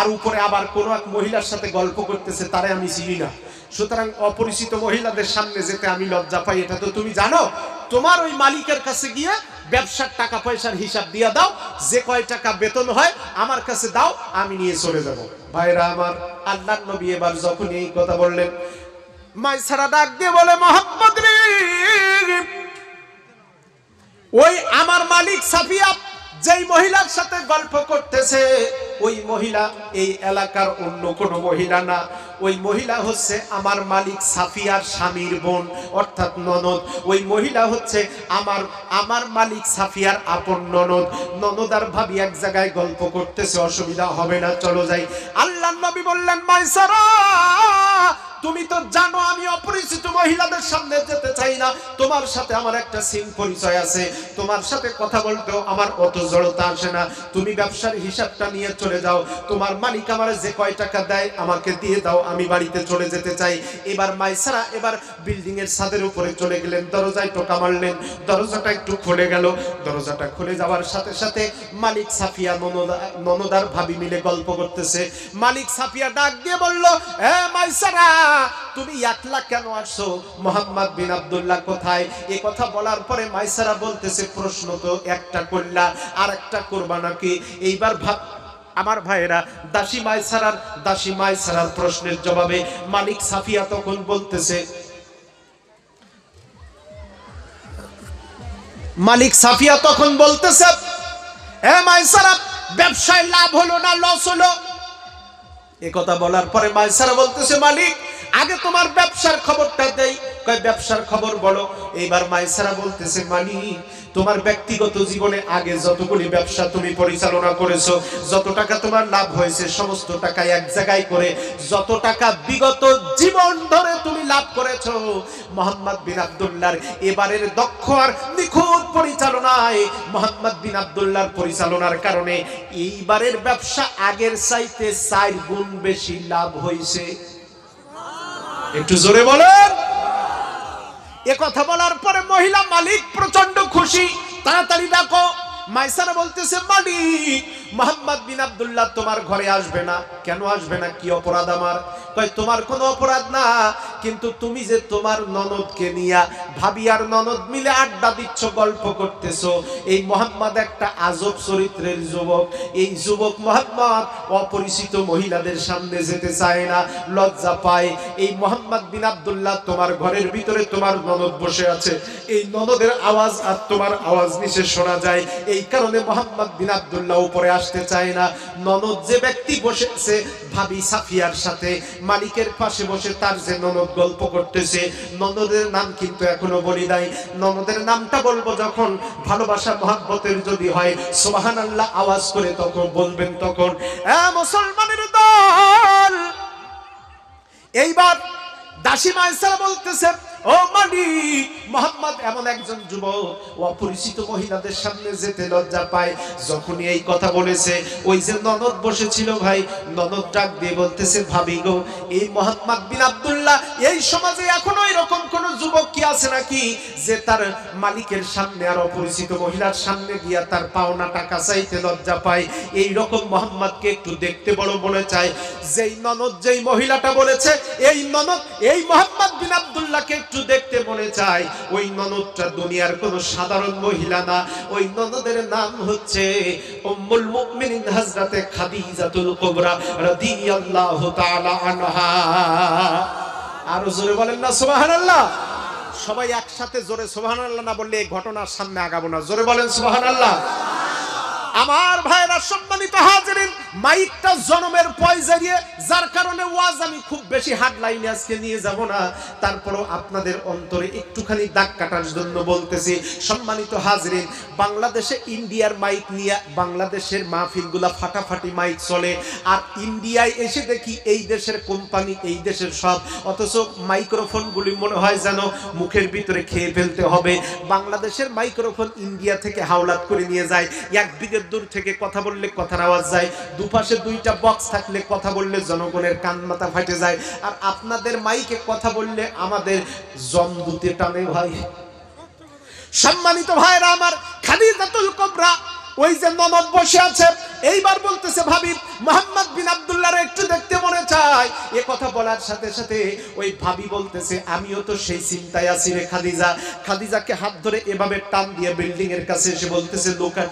আর উপরে আবার কোন এক মহিলার সাথে গল্প করতেছে, তারে আমি চিনি না, সুতরাং অপরিচিত মহিলাদের সামনে যেতে আমি লজ্জা পাই, এটা তো তুমি জানো। তোমার ওই মালিকের কাছে গিয়ে ব্যবসার টাকা পয়সার হিসাব দিয়ে দাও, যে কয় টাকা বেতন হয় আমার কাছে দাও, আমি নিয়ে চলে যাব। ভাইরা আমার, আল্লাহর নবী এবার যখন এই কথা বললেন, মাইসারা ডাক দিয়ে বলে, মোহাম্মদ রে, ওই আমার মালিক সাফিয়া যেই মহিলার সাথে গল্প করতেছে, ওই মহিলা এই এলাকার অন্য কোনো মহিলা না, ওই মহিলা হচ্ছে আমার মালিক সাফিয়ার স্বামীর বোন, অর্থাৎ ননদ। ওই মহিলা হচ্ছে আমার মালিক সাফিয়ার আপন ননদ। ননদ আর ভাবি এক জায়গায় গল্প করতেছে, অসুবিধা হবে না, চলো যাই। আল্লাহর নবী বললেন, মাইসারা, তুমি তো জানো আমি অপরিচিত মহিলাদের সামনে যেতে চাই না, তোমার সাথে আমার একটা সিম পরিচয় আছে, তোমার সাথে কথা বলতেও আমার অত জড়তা আসে না, তুমি ব্যবসার হিসাবটা নিয়ে চলে যাও, তোমার মালিক আমার যে কয় টাকা দেয় আমাকে দিয়ে দাও, আমি বাড়িতে চলে যেতে চাই। এবার মাইসারা এবার বিল্ডিং এর ছাদের উপরে চলে গেলেন, দরজায় টোকা মারলেন, দরজাটা একটু খুলে গেল। দরজাটা খুলে যাওয়ার সাথে সাথে মালিক সাফিয়া ননদার ভাবি মিলে গল্প করতেছে। মালিক সাফিয়া ডাক দিয়ে বলল, এ মাইসারা, তুমি একলা কেন আসছো? মোহাম্মদ বিন আব্দুল্লাহ কোথায়? এ কথা বলার পরে মাইসারা বলতেছে, প্রশ্ন তো একটা করলা, আর একটা করবা নাকি? এইবার ভাব আমার ভাইয়েরা, দাসী মাইসারার প্রশ্নের জবাবে মালিক সাফিয়া তখন বলতেছে, এ মাইসারা, ব্যবসায় লাভ হলো না লস হলো? এ কথা বলার পরে মাইসারা বলতেছে, মালিক আগে তোমার ব্যবসার খবরটা দেই। কয় ব্যবসার খবর বলো। এইবার মাইসারা বলতেছে, মালিক তোমার ব্যক্তিগত জীবনে আগে যতগুলি ব্যবসা তুমি পরিচালনা করেছো, যত টাকা তোমার লাভ হয়েছে সমস্ত টাকা এক জায়গায় করে যত টাকা বিগত জীবন ধরে তুমি লাভ করেছো, মোহাম্মদ বিন আব্দুল্লাহর এবারের দক্ষ আর নিখুঁত পরিচালনায়, মোহাম্মদ বিন আব্দুল্লাহর পরিচালনার কারণে এইবারের ব্যবসা আগের চাইতে 4 গুণ বেশি লাভ হয়েছে। একটু জোরে বলেন। এ কথা বলার পরে মহিলা মালিক প্রচন্ড খুশি, তাড়াতাড়ি ডাকো। মাইসারা বলতেছে, মালিক মোহাম্মদ বিন আব্দুল্লাহ তোমার ঘরে আসবে না। কেন আসবে না? কি অপরাধ আমার? কয় তোমার কোনো অপরাধ না, কিন্তু তুমি যে তোমার ননদকে নিয়া ভাবি আর ননদ মিলে আড্ডা দিচ্ছ, গল্প করতেছো, এই মোহাম্মদ একটা আজব চরিত্রের যুবক। এই যুবক মোহাম্মদ অপরিচিত মহিলাদের সামনে যেতে চায় না, লজ্জা পায়। এই মোহাম্মদ বিন আব্দুল্লাহ তোমার ঘরের ভিতরে তোমার ননদ বসে আছে, এই ননদের আওয়াজ আর তোমার আওয়াজ নিচে শোনা যায়, এই কারণে মোহাম্মদ বিন আব্দুল্লাহ উপরে আসতে চায় না। ননদ যে ব্যক্তি বসেছে ভাবি সাফিয়ার সাথে, মালিকের পাশে বসে তার যে ননদ গল্প করতেছে, ননদের নাম কিন্তু এখনো বলি নাই। ননদের নামটা বলবো যখন ভালোবাসা মহব্বতের যদি হয়, সুবহানাল্লাহ আওয়াজ করে তখন বলবেন। তখন মুসলমানের দল, এইবার দাসী মাইসারা বলতেছে, ও মালিক, মোহাম্মদ এমন একজন যুবক অপরিচিত মহিলাদের সামনে যেতে লজ্জা পায়। যখনই এই কথা বলেছে, ওই যে ননদ বসেছিল ভাই, ননদ ডাক দিয়ে বলতেছে, ভাবি গো, এই মোহাম্মদ বিন আব্দুল্লাহ, এই সমাজে এখনো এরকম কোন যুবক কি আছে নাকি যে তার মালিকের সামনে আর অপরিচিত মহিলার সামনে গিয়া তার পাওনা টাকা চাইতে লজ্জা পায়? এই রকম মোহাম্মদকে একটু দেখতে বড় মনে চায়। যেই ননদ, যেই মহিলাটা বলেছে, এই ননদ এই মোহাম্মদ বিন আব্দুল্লাহকে একটু দেখতে মনে চায়। ওই ননদটা দুনিয়ার কোন সাধারণ মহিলা না, ওই ননদের নাম হচ্ছে উম্মুল মুমিনিন হযরতে খাদিজাতুল কুবরা রাদিয়াল্লাহু তাআলা আনহা। আর জোরে বলেন না সুবহানাল্লাহ। সবাই একসাথে জোরে সুবহানাল্লাহ না বললে এই ঘটনার সামনে আগাবো না। জোরে বলেন সুবহানাল্লাহ। আমার ভাইরা, সম্মানিত হাজিরিন, মাইকটা জনমের পয়জারিয়ে, যার কারণে ওয়াজ আমি খুব বেশি হার্ডলাইনে আজকে নিয়ে যাব না, তারপরও আপনাদের অন্তরে একটুখানি দাগ কাটার জন্য বলতেছি। সম্মানিত হাজিরিন, বাংলাদেশে ইন্ডিয়ার মাইক নিয়ে বাংলাদেশের মাহফিলগুলা ফাটাফাটি মাইক চলে, আর ইন্ডিয়ায় এসে দেখি এই দেশের কোম্পানি, এই দেশের সব, অথচ মাইক্রোফোনগুলি মনে হয় যেন মুখের ভিতরে খেয়ে ফেলতে হবে। বাংলাদেশের মাইক্রোফোন ইন্ডিয়া থেকে হাওলাত করে নিয়ে যায়, 1 বিঘে দূর থেকে কথা বললে কথার আওয়াজ যায়, দুপাশে 2টা বক্স থাকলে কথা বললে জনগণের কান মাথা ফাটে যায়, আর আপনাদের মাইকে কথা বললে আমাদের জমদুতে টানে ভাই। সম্মানিত ভাইরা আমার, খাদিজাতুল কুবরা ওই যে ননদ বসে আছে, এইবার বলতেছে, ভাবি মোহাম্মদ বিন আব্দুল্লাহর একটু দেখতে মনে চায়। এ কথা বলার সাথে সাথে ওই ভাবি বলতেছে, আমিও তো সেই চিন্তায় আছি রে খাদিজা। খাদিজাকে হাত ধরে এভাবে টান দিয়ে বিল্ডিং এর কাছে এসে বলতেছে, লোকা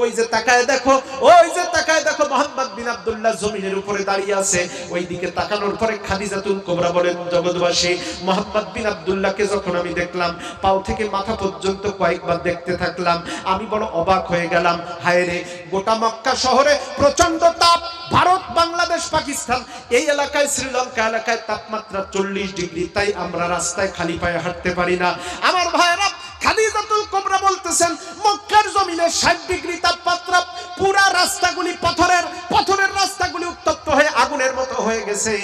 ওই যে তাকায় দেখো, ওই যে তাকায় দেখো, মোহাম্মদ বিন আব্দুল্লাহ জমিনের উপরে দাঁড়িয়ে আছে। ওই দিকে তাকানোর পরে খাদিজাতুল কুবরা বলেন, জগৎবাসী, মোহাম্মদ বিন আব্দুল্লাহকে যখন আমি দেখলাম, পাও থেকে মাথা পর্যন্ত কয়েকবার দেখতে থাকলাম, আমি বড় অবাক হয়ে গেলাম। হায় রে, গোটা মক্কা শহরে প্রচন্ড তাপ, ভারত, বাংলাদেশ, পাকিস্তান, এই এলাকায়, শ্রীলঙ্কা এলাকায় তাপমাত্রা 40 ডিগ্রি, তাই আমরা রাস্তায় খালি পায়ে হাঁটতে পারি না। আমার ভাইয়েরা, খাদিজাতুল কুবরা বলতেছেন, মক্কার জমিনে 60 ডিগ্রি তাপমাত্রা, পুরা রাস্তাগুলি পাথরের রাস্তাগুলি উত্তপ্ত হয়ে আগুনের পাথরের মতো হয়ে গেছে।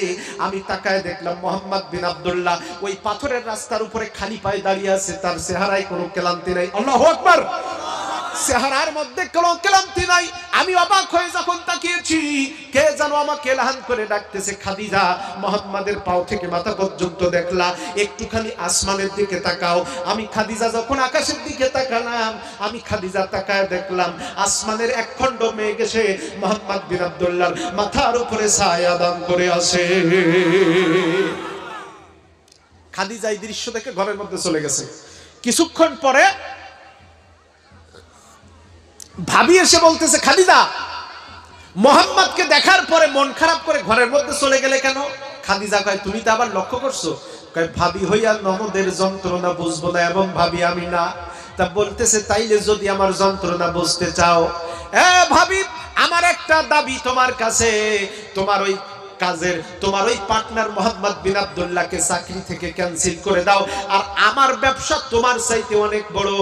আমি তাকায় দেখলাম মোহাম্মদ বিন আব্দুল্লাহ ওই পাথরের রাস্তার উপরে খালি পায়ে দাঁড়িয়ে আছে, তার চেহারায় কোনো ক্লান্তি নাই। আল্লাহু আকবার। চেহারার মধ্যে কোনো ক্লান্তি নাই। আমি অবাক হয়ে যখন তাকিয়েছি, কে যেন আমাকে এলাহান করে ডাকতেছে, খাদিজা। মোহাম্মদের পাও থেকে মাথা পর্যন্ত দেখলা, একটুখানি আসমানের দিকে তাকাও। আমি খাদিজা যখন আকাশের দিকে তাকালাম, আমি খাদিজা তাকায় দেখলাম আসমানের এক খণ্ড মেঘ এসে মোহাম্মদ বিন আব্দুল্লাহর মাথার উপরে ছায়া দান করে আসে। খাদিজা এই দৃশ্য দেখে ঘরের মধ্যে চলে গেছে। কিছুক্ষণ পরে ভাবি এসে বলতেছে, খাদিজা, মোহাম্মদকে দেখার পরে মন খারাপ করে ঘরের মধ্যে চলে গেলে কেন? খাদিজা কয়, তুমি তো আবার লক্ষ্য করছো? কয়, ভাবি হইয়া ননদের যন্ত্রণা বুঝবো না এবং ভাবি আমি না। তা বলতেছে, তাইলে যদি আমার যন্ত্রণা বুঝতে চাও, ভাবি, আমার একটা দাবি তোমার কাছে। তোমার ওই কাজের, তোমার ওই পার্টনার মোহাম্মদ বিন আব্দুল্লাহকে চাকরি থেকে ক্যান্সেল করে দাও, আর আমার ব্যবসা তোমার চাইতে অনেক বড়,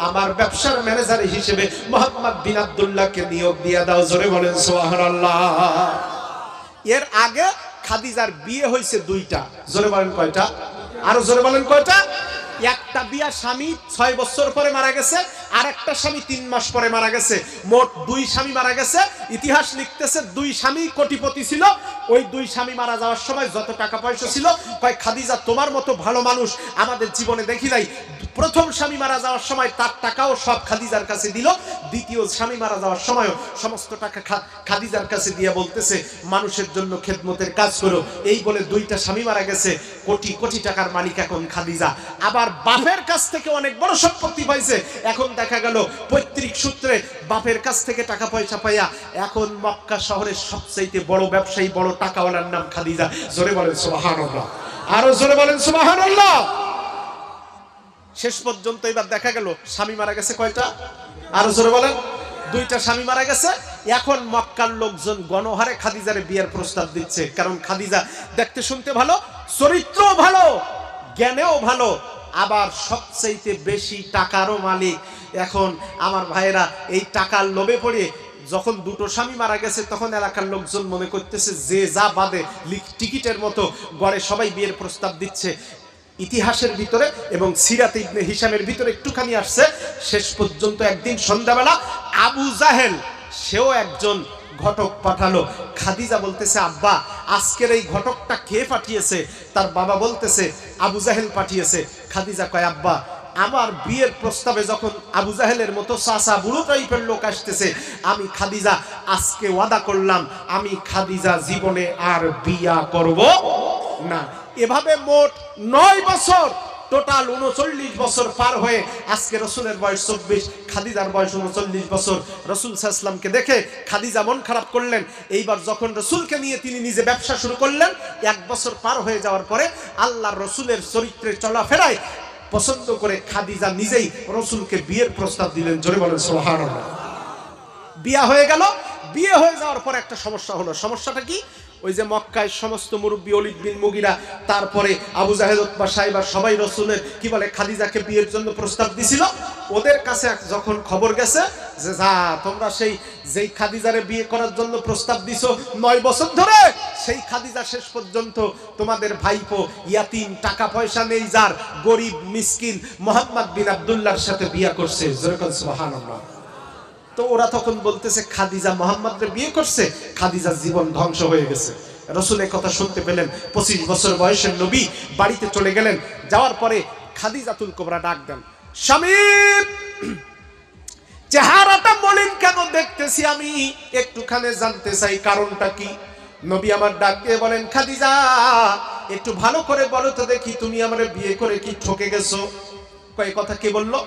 আমার ব্যবসার ম্যানেজার হিসেবে মোহাম্মদ বিন আব্দুল্লাহকে নিয়োগ দিয়ে দাও। জোরে বলেন সুবহানাল্লাহ। এর আগে খাদিজার বিয়ে হয়েছে দুইটা। জোরে বলেন কয়টা? আরো জোরে বলেন কয়টা? একটা বিয়া স্বামী 6 বছর পরে মারা গেছে, আর একটা স্বামী 3 মাস পরে মারা গেছে। মোট 2 স্বামী মারা গেছে। ইতিহাস লিখতেছে 2 স্বামী কোটিপতি ছিল। ওই 2 স্বামী মারা যাওয়ার সময় যত টাকা পয়সা ছিল, কয় খাদিজা তোমার মতো ভালো মানুষ আমাদের জীবনে দেখি নাই। প্রথম স্বামী মারা যাওয়ার সময় তার টাকাও সব খাদিজার কাছে দিল। দ্বিতীয় স্বামী মারা যাওয়ার সময়ও সমস্ত টাকা খাদিজার কাছে দিয়ে বলতেছে, মানুষের জন্য খেদমতের কাজ করো। এই বলে 2টা স্বামী মারা গেছে। কোটি কোটি টাকার মালিক এখন খাদিজা। আবার বাপের কাছ থেকে অনেক বড় সম্পত্তি পাইছে। এখন দেখা গেল পৈতৃক সূত্রে বাপের কাছ থেকে টাকা পয়সা পাইয়া এখন মক্কা শহরের সবচেয়ে বড় ব্যবসায়ী, বড় টাকাওয়ালার নাম খাদিজা। জোরে বলেন সুবহানাল্লাহ। আরো জোরে বলেন সুবহানাল্লাহ। শেষ পর্যন্ত এবার দেখা গেল স্বামী মারা গেছে কয়টা? আরো জোরে বলেন। 2টা স্বামী মারা গেছে। এখন মক্কার লোকজন গণহারে খাদিজারে বিয়ের প্রস্তাব দিচ্ছে, কারণ খাদিজা দেখতে শুনতে ভালো, চরিত্রও ভালো, জ্ঞানেও ভালো, আবার সবচেয়ে বেশি টাকারও মালিক। এখন আমার ভাইয়েরা এই টাকার লোভে পড়ে যখন 2টো স্বামী মারা গেছে, তখন এলাকার লোকজন মনে করতেছে যে যা বাদে টিকিটের মতো গড়ে সবাই বিয়ের প্রস্তাব দিচ্ছে। ইতিহাসের ভিতরে এবং সিরাত ইবনে হিশামের ভিতরে একটুখানি আসছে। শেষ পর্যন্ত একদিন সন্ধ্যাবেলা আবু জাহেল, সেও একজন ঘটক পাঠালো। খাদিজা বলতেছে, আব্বা, আজকের এই ঘটকটা কে পাঠিয়েছে? তার বাবা বলতেছে, আবু জাহেল পাঠিয়েছে। খাদিজা কয়, আব্বা, আমার বিয়ের প্রস্তাবে যখন আবু জাহেলের মতো চাচা বুড়ো টাইপের লোক আসতেছে, আমি খাদিজা আজকে ওয়াদা করলাম, আমি খাদিজা জীবনে আর বিয়া করব না। এভাবে মোট 9 বছর, টোটাল 39 বছর পার হয়ে আজকে রসুলের বয়স 24, খাদিজার বয়স 39 বছর। রসুল সাল্লাল্লাহু আলাইহি ওয়াসাল্লামকে দেখে খাদিজা মন খারাপ করলেন। এইবার যখন রসুলকে নিয়ে তিনি নিজে ব্যবসা শুরু করলেন, 1 বছর পার হয়ে যাওয়ার পরে আল্লাহর রসুলের চরিত্রে চলাফেরায় পছন্দ করে খাদিজা নিজেই রসুলকে বিয়ের প্রস্তাব দিলেন। জোরে বলেন সুবহানাল্লাহ। বিয়ে হয়ে গেল। বিয়ে হয়ে যাওয়ার পর একটা সমস্যা হলো। সমস্যাটা কি? ওই যে মক্কায় সমস্ত মুরব্বী, ওলীদ বিন মুগীরা, তারপরে আবু জাহেল, উতবা, সাইবা সবাই রসুলের কি বলে খাদিজাকে বিয়ের জন্য প্রস্তাব দিছিল। ওদের কাছে যখন খবর গেছে যে যা তোমরা যেই খাদিজারে বিয়ে করার জন্য প্রস্তাব দিছো 9 বছর ধরে, সেই খাদিজা শেষ পর্যন্ত তোমাদের ভাইপো ইয়াতিম, টাকা পয়সা নেই যার, গরিব মিসকিন মোহাম্মদ বিন আব্দুল্লাহর সাথে বিয়ে করছে। সুবহানাল্লাহ। তো ওরা তখন বলতেছে, খাদিজা মোহাম্মদকে বিয়ে করছে, খাদিজার জীবন ধ্বংস হয়ে গেছে। রসুলের কথা শুনতে পেলেন। 25 বছর বয়সের নবী বাড়িতে চলে গেলেন। যাওয়ার পরে খাদিজাতুল কুবরা ডাক দেন, স্বামী, চেহারাটা মলিন কেন দেখতেছি আমি, একটুখানি জানতে চাই কারণটা কি? নবী আমার ডাক দিয়ে বলেন, খাদিজা, একটু ভালো করে বলো তো দেখি, তুমি আমার বিয়ে করে কি ঠকে গেছো? কয় কথা কে বললো?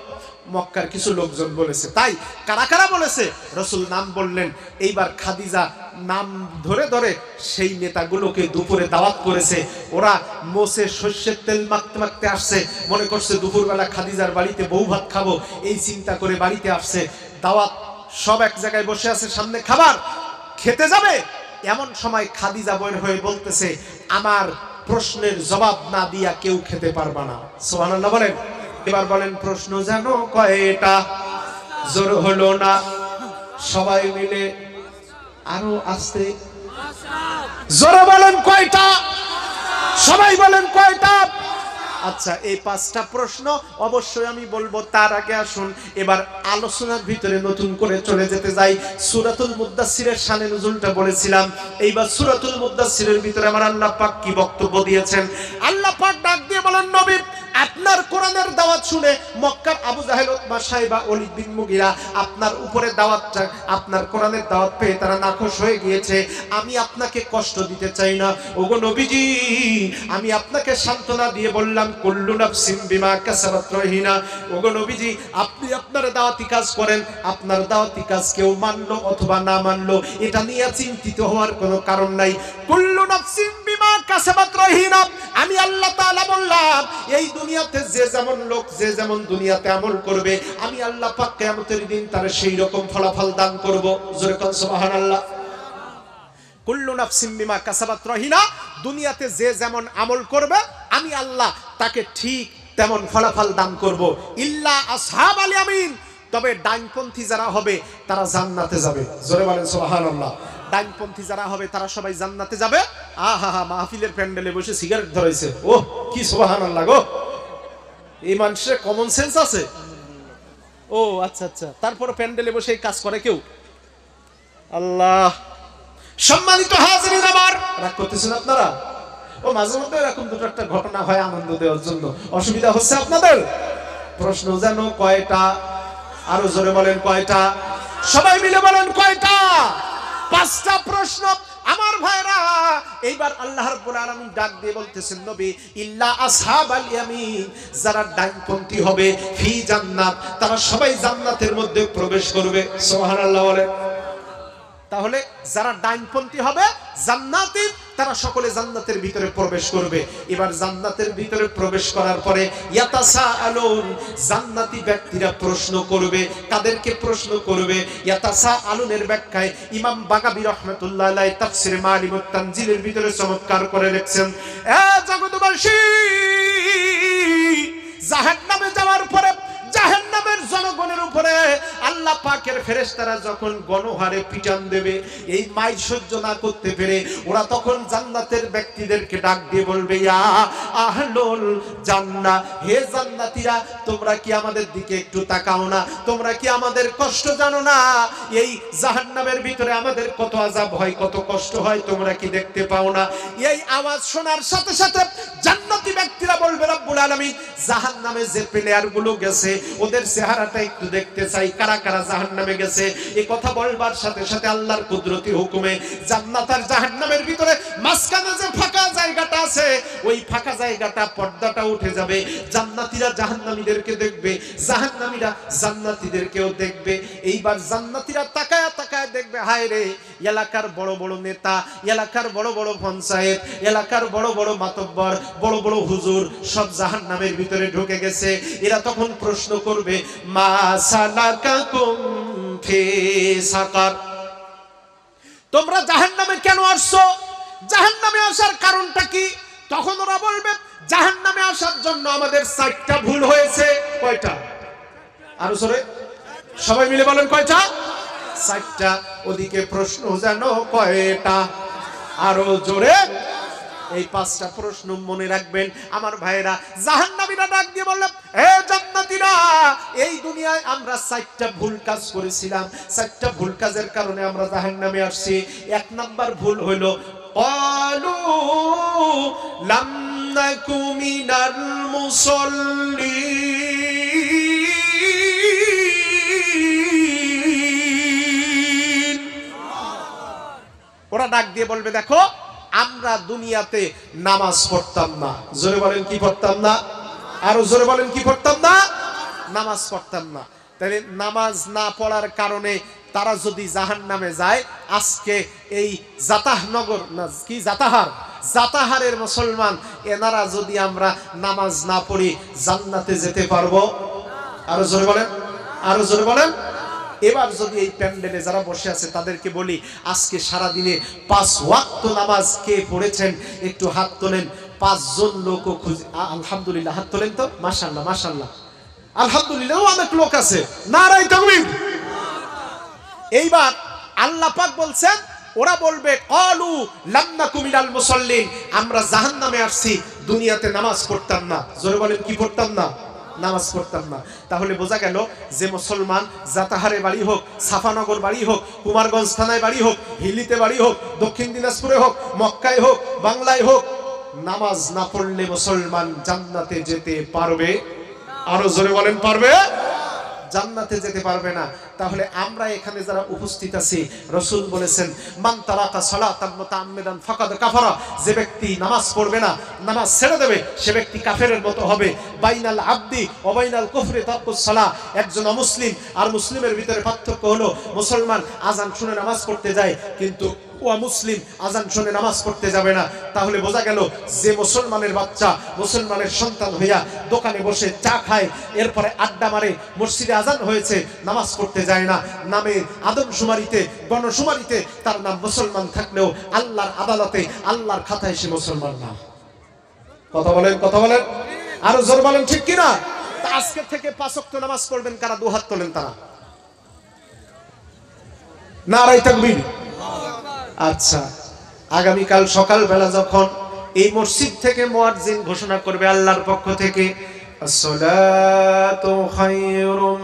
মক্কার কিছু লোকজন বলেছে। তাই কারা কারা বলেছে? রসুল নাম বললেন। এইবার খাদিজা নাম ধরে ধরে সেই নেতাগুলোকে দুপুরে দাওয়াত করেছে। ওরা মোসে সর্ষের তেল মাখতে মাখতে আসছে, মনে করছে দুপুরবেলা খাদিজার বাড়িতে বউ ভাত খাবো, এই চিন্তা করে বাড়িতে আসছে। দাওয়াত, সব এক জায়গায় বসে আছে, সামনে খাবার, খেতে যাবে। এমন সময় খাদিজা বের হয়ে বলতেছে, আমার প্রশ্নের জবাব না দিয়া কেউ খেতে পারবা না। সুবহানাল্লাহ বলেন। এবার বলেন, প্রশ্ন জানো কয়টা? জোর হলো না, সবাই মিলে আরো আস্তে। জোরে বলেন কয়টা? সবাই বলেন কয়টা? আচ্ছা, এই 5টা প্রশ্ন অবশ্যই আমি বলবো। তার আগে আসুন এবার আলোচনার ভিতরে নতুন করে চলে যেতে যাই। সূরাতুল মুদ্দাসসিরের শানে নুজুলটা বলেছিলাম। এইবার সূরাতুল মুদ্দাসসিরের ভিতরে আমার আল্লাহ পাক কি বক্তব্য দিয়েছেন? আল্লাহ পাক ডাক দিয়ে বলেন, নবী আপনার কোরআনের দাওয়াত শুনে মক্কার আবু জাহেল, উতবা, শাইবা, ওলীদ বিন মুগীরা আপনার উপরে দাওয়াতটা, আপনার কোরআনের দাওয়াত পেয়ে তারা নাখোশ হয়ে গিয়েছে। আমি আপনাকে কষ্ট দিতে চাই না। ওগো নবীজি, আমি আপনাকে সান্ত্বনা দিয়ে বললাম, কুল্লু নাফসিন বিমা কাসাবাত রহিনা। ওগো নবীজি, আপনি আপনার দাওয়াতি কাজ করেন। আপনার দাওয়াতি কাজ কেউ মানলো অথবা না মানলো, এটা নিয়ে চিন্তিত হওয়ার কোনো কারণ নাই। কুল্লু নাফসিন বিমা কাসাবাত রহিনা। আমি আল্লাহ তাআলা বললাম, এই দুনিয়াতে যে যেমন লোক যে যেমন দুনিয়াতে আমল করবে, আমি আল্লাহ পাক কিয়ামতের দিন তার সেই রকম ফলাফল দান করব। জোরে কোন সুবহানাল্লাহ। কুল্লু নাফসিন বিমা কাসাবাত রহিনা। দুনিয়াতে যে যেমন আমল করবে, আমি আল্লাহ তাকে ঠিক তেমন ফলাফল দান করব। ইল্লা আসহাবাল ইয়ামিন, তবে ডাইনপন্থী যারা হবে তারা জান্নাতে যাবে। জোরে বলেন সুবহানাল্লাহ। ডাইনপন্থী যারা হবে তারা সবাই জান্নাতে যাবে। আহা হা, মাহফিলের প্যান্ডেলে বসে সিগারেট ধরাইছে। ওহ কি সুবহানাল্লাহ গো! এই মানুষের কমন সেন্স আছে। ও আচ্ছা আচ্ছা, তারপর প্যান্ডেলে বসে এই কাজ করে কেউ? আল্লাহ। সম্মানিত হাজিরিন, আমার রাগ করতেছেন আপনারা? ও মাঝে মধ্যে এরকম দুটো একটা ঘটনা হয় আনন্দ দেওয়ার জন্য। অসুবিধা হচ্ছে আপনাদের? প্রশ্ন যেন কয়টা? আরো জোরে বলেন কয়টা? সবাই মিলে বলেন কয়টা? 5টা প্রশ্ন। আমার ভাইরা, এইবার আল্লাহ রাব্বুল আলামিন ডাক দিয়ে বলতেছেন, নবী ইল্লা আসহাবাল ইয়ামিন, যারা ডাইনপন্থী হবে ফি জান্নাত, তারা সবাই জান্নাতের মধ্যে প্রবেশ করবে। সুবহানাল্লাহ বলেন। তাহলে যারা ডাইনপন্থী হবে জান্নাতি, তারা সকলে জান্নাতের ভিতরে প্রবেশ করবে। এবার জান্নাতের ভিতরে প্রবেশ করার পরে ইয়াতাসাআলুন, জান্নাতি ব্যক্তিরা প্রশ্ন করবে। কাদেরকে প্রশ্ন করবে? ইয়াতাসাআলুনের ব্যাখ্যায় ইমাম বাগাবী রাহমাতুল্লাহ আলাইহি তাফসীর মাআলিমুত তানজিলের ভিতরে চমৎকার করে লিখছেন, এ জগৎবাসী, জাহান্নামে যাওয়ার পরে জাহান্নামের জনগণের উপরে আল্লাহ পাকের ফেরেশতারা যখন গণহারে পিটান দেবে, এই মাইল সহ্য না করতে পেরে ওরা তখন জান্নাতের ব্যক্তিদেরকে ডাক দিয়ে বলবে, ইয়া আহলুল জান্নাহ, হে জান্নাতীরা, তোমরা কি আমাদের দিকে একটু তাকাও না? তোমরা কি আমাদের কষ্ট জানো না? এই জাহান্নামের ভিতরে আমাদের কত আযাব হয়, কত কষ্ট হয়, তোমরা কি দেখতে পাও না? এই আওয়াজ শোনার সাথে সাথে জান্নাতি ব্যক্তিরা বলবে, রব্বুল আলামিন, জাহান্নামে যে প্লেয়ারগুলো গেছে ওদের চেহারাটা একটু দেখতে চাই, কারা কারা জাহান্নামে গেছে। এই কথা বলবার সাথে সাথে আল্লাহর কুদরতি হুকুমে জান্নাত আর জাহান্নামের ভিতরে মাঝখানে যে ফাঁকা জায়গাটা আছে, ওই ফাঁকা জায়গাটা পর্দাটা উঠে যাবে। জান্নাতীরা জাহান্নামীদেরকে দেখবে, জাহান্নামীরা জান্নাতীদেরকেও দেখবে। এইবার জান্নাতীরা তাকায়া তাকায়া দেখবে, হায় রে, এলাকার বড় বড় নেতা, এলাকার বড় বড় পঞ্চায়েত, এলাকার বড় বড় মাতব্বর, বড় বড় হুজুর সব জাহান্নামের ভিতরে ঢুকে গেছে। এরা তখন প্রশ্ন করবে, মা সালাকাকুম ফি সাকার, তোমরা জাহান্নামে কেন আসছো? জাহান্নামে আসার কারণটা কি? তখন ওরা বলবে, জাহান্নামে আসার জন্য আমাদের 4টা ভুল হয়েছে। কয়টা? আরো জোরে সবাই মিলে বলেন কয়টা? 4টা। ওদিকে প্রশ্ন জানো কয়টা? আরো জোরে। এই 5টা প্রশ্ন মনে রাখবেন আমার ভাইরা। জাহান্নামীরা ডাক দিয়ে বললেন, হে জান্নাতীরা, এই দুনিয়ায় আমরা 4টা ভুল কাজ করেছিলাম। 4টা ভুল কাজের কারণে আমরা জাহান্নামে আসছি। 1 নাম্বার ভুল হলো, ক্বালু লাম নাকু মিনাল মুসাল্লিন। ওরা ডাক দিয়ে বলবে, দেখো, আমরা দুনিয়াতে নামাজ পড়তাম না। জোরে বলেন কি পড়তাম না? আরো জোরে বলেন কি পড়তাম না? নামাজ পড়তাম না। তাহলে নামাজ না পড়ার কারণে তারা যদি জাহান্নামে যায়, আজকে এই জাতাহনগর না কি জাতাহারের মুসলমান এনারা যদি আমরা নামাজ না পড়ি জান্নাতে যেতে পারবো? আরো জোরে বলেন, আরো জোরে বলেন। এবার যদি এই প্যান্ডেলে যারা বসে আছে তাদেরকে বলি, আজকে সারা দিনে 5 ওয়াক্ত নামাজ কে পড়েছেন? একটু হাত তোলেন। 5 জন লোকও খুঁজে, আলহামদুলিল্লাহ, হাত তোলেন তো। মাশাআল্লাহ মাশাআল্লাহ, আলহামদুলিল্লাহ, অনেক লোক আছে। নারায়ে তাকবীর। এইবার আল্লাহ পাক বলছেন, ওরা বলবে ক্বালু লাম নাকু মিনাল মুসাল্লিন, আমরা জাহান্নামে আসছি, দুনিয়াতে নামাজ পড়তাম না। জোরে বলেন, কি পড়তাম না? নামাজ পড়তাম না। তাহলে বোঝা গেল যে মুসলমান জাতাহারে বাড়ি হোক, সাফানগর বাড়ি হোক, কুমারগঞ্জ থানায় বাড়ি হোক, হিলিতে বাড়ি হোক, দক্ষিণ দিনাজপুরে হোক, মক্কায় হোক, বাংলায় হোক, নামাজ না পড়লে মুসলমান জান্নাতে যেতে পারবে? আরো জোরে বলেন, পারবে? জান্নাতে যেতে পারবে না। তাহলে আমরা এখানে যারা উপস্থিত আছি, রাসূল বলেছেন মান তারাকা সালাতান মুতাআম্মিদান ফাকাদ কাফারা, যে ব্যক্তি নামাজ পড়বে না, নামাজ ছেড়ে দেবে, সে ব্যক্তি কাফেরের মতো হবে। বাইনাল আবদি ওয়া বাইনাল কুফরি তারকুস সালাহ, একজন অমুসলিম আর মুসলিমের ভিতরে পার্থক্য হলো মুসলমান আজান শুনে নামাজ পড়তে যায়, কিন্তু ও মুসলিম আজান শুনে নামাজ পড়তে যাবে না। তাহলে বোঝা গেল যে মুসলমানের বাচ্চা, মুসলমানের সন্তান হইয়া দোকানে বসে চা খায়, এরপরে আড্ডা মারে, মসজিদে আজান হয়েছে, নামাজ পড়তে যায় না, নামে আদমশুমারিতে, গণশুমারিতে তার নাম মুসলমান থাকলেও আল্লাহর আদালতে, আল্লাহর খাতায় সে মুসলমান না। কথা বলেন, কথা বলেন, আরো জোর বলেন, ঠিক কিনা? আজকে থেকে 5 ওয়াক্ত নামাজ পড়বেন কারা? 2 হাত তোলেন তারা। নারায়ে তাকবীর। আচ্ছা, আগামীকাল সকালবেলা যখন এই মসজিদ থেকে মুয়াজ্জিন ঘোষণা করবে আল্লাহর পক্ষ থেকে, আসসালাতু খায়রুম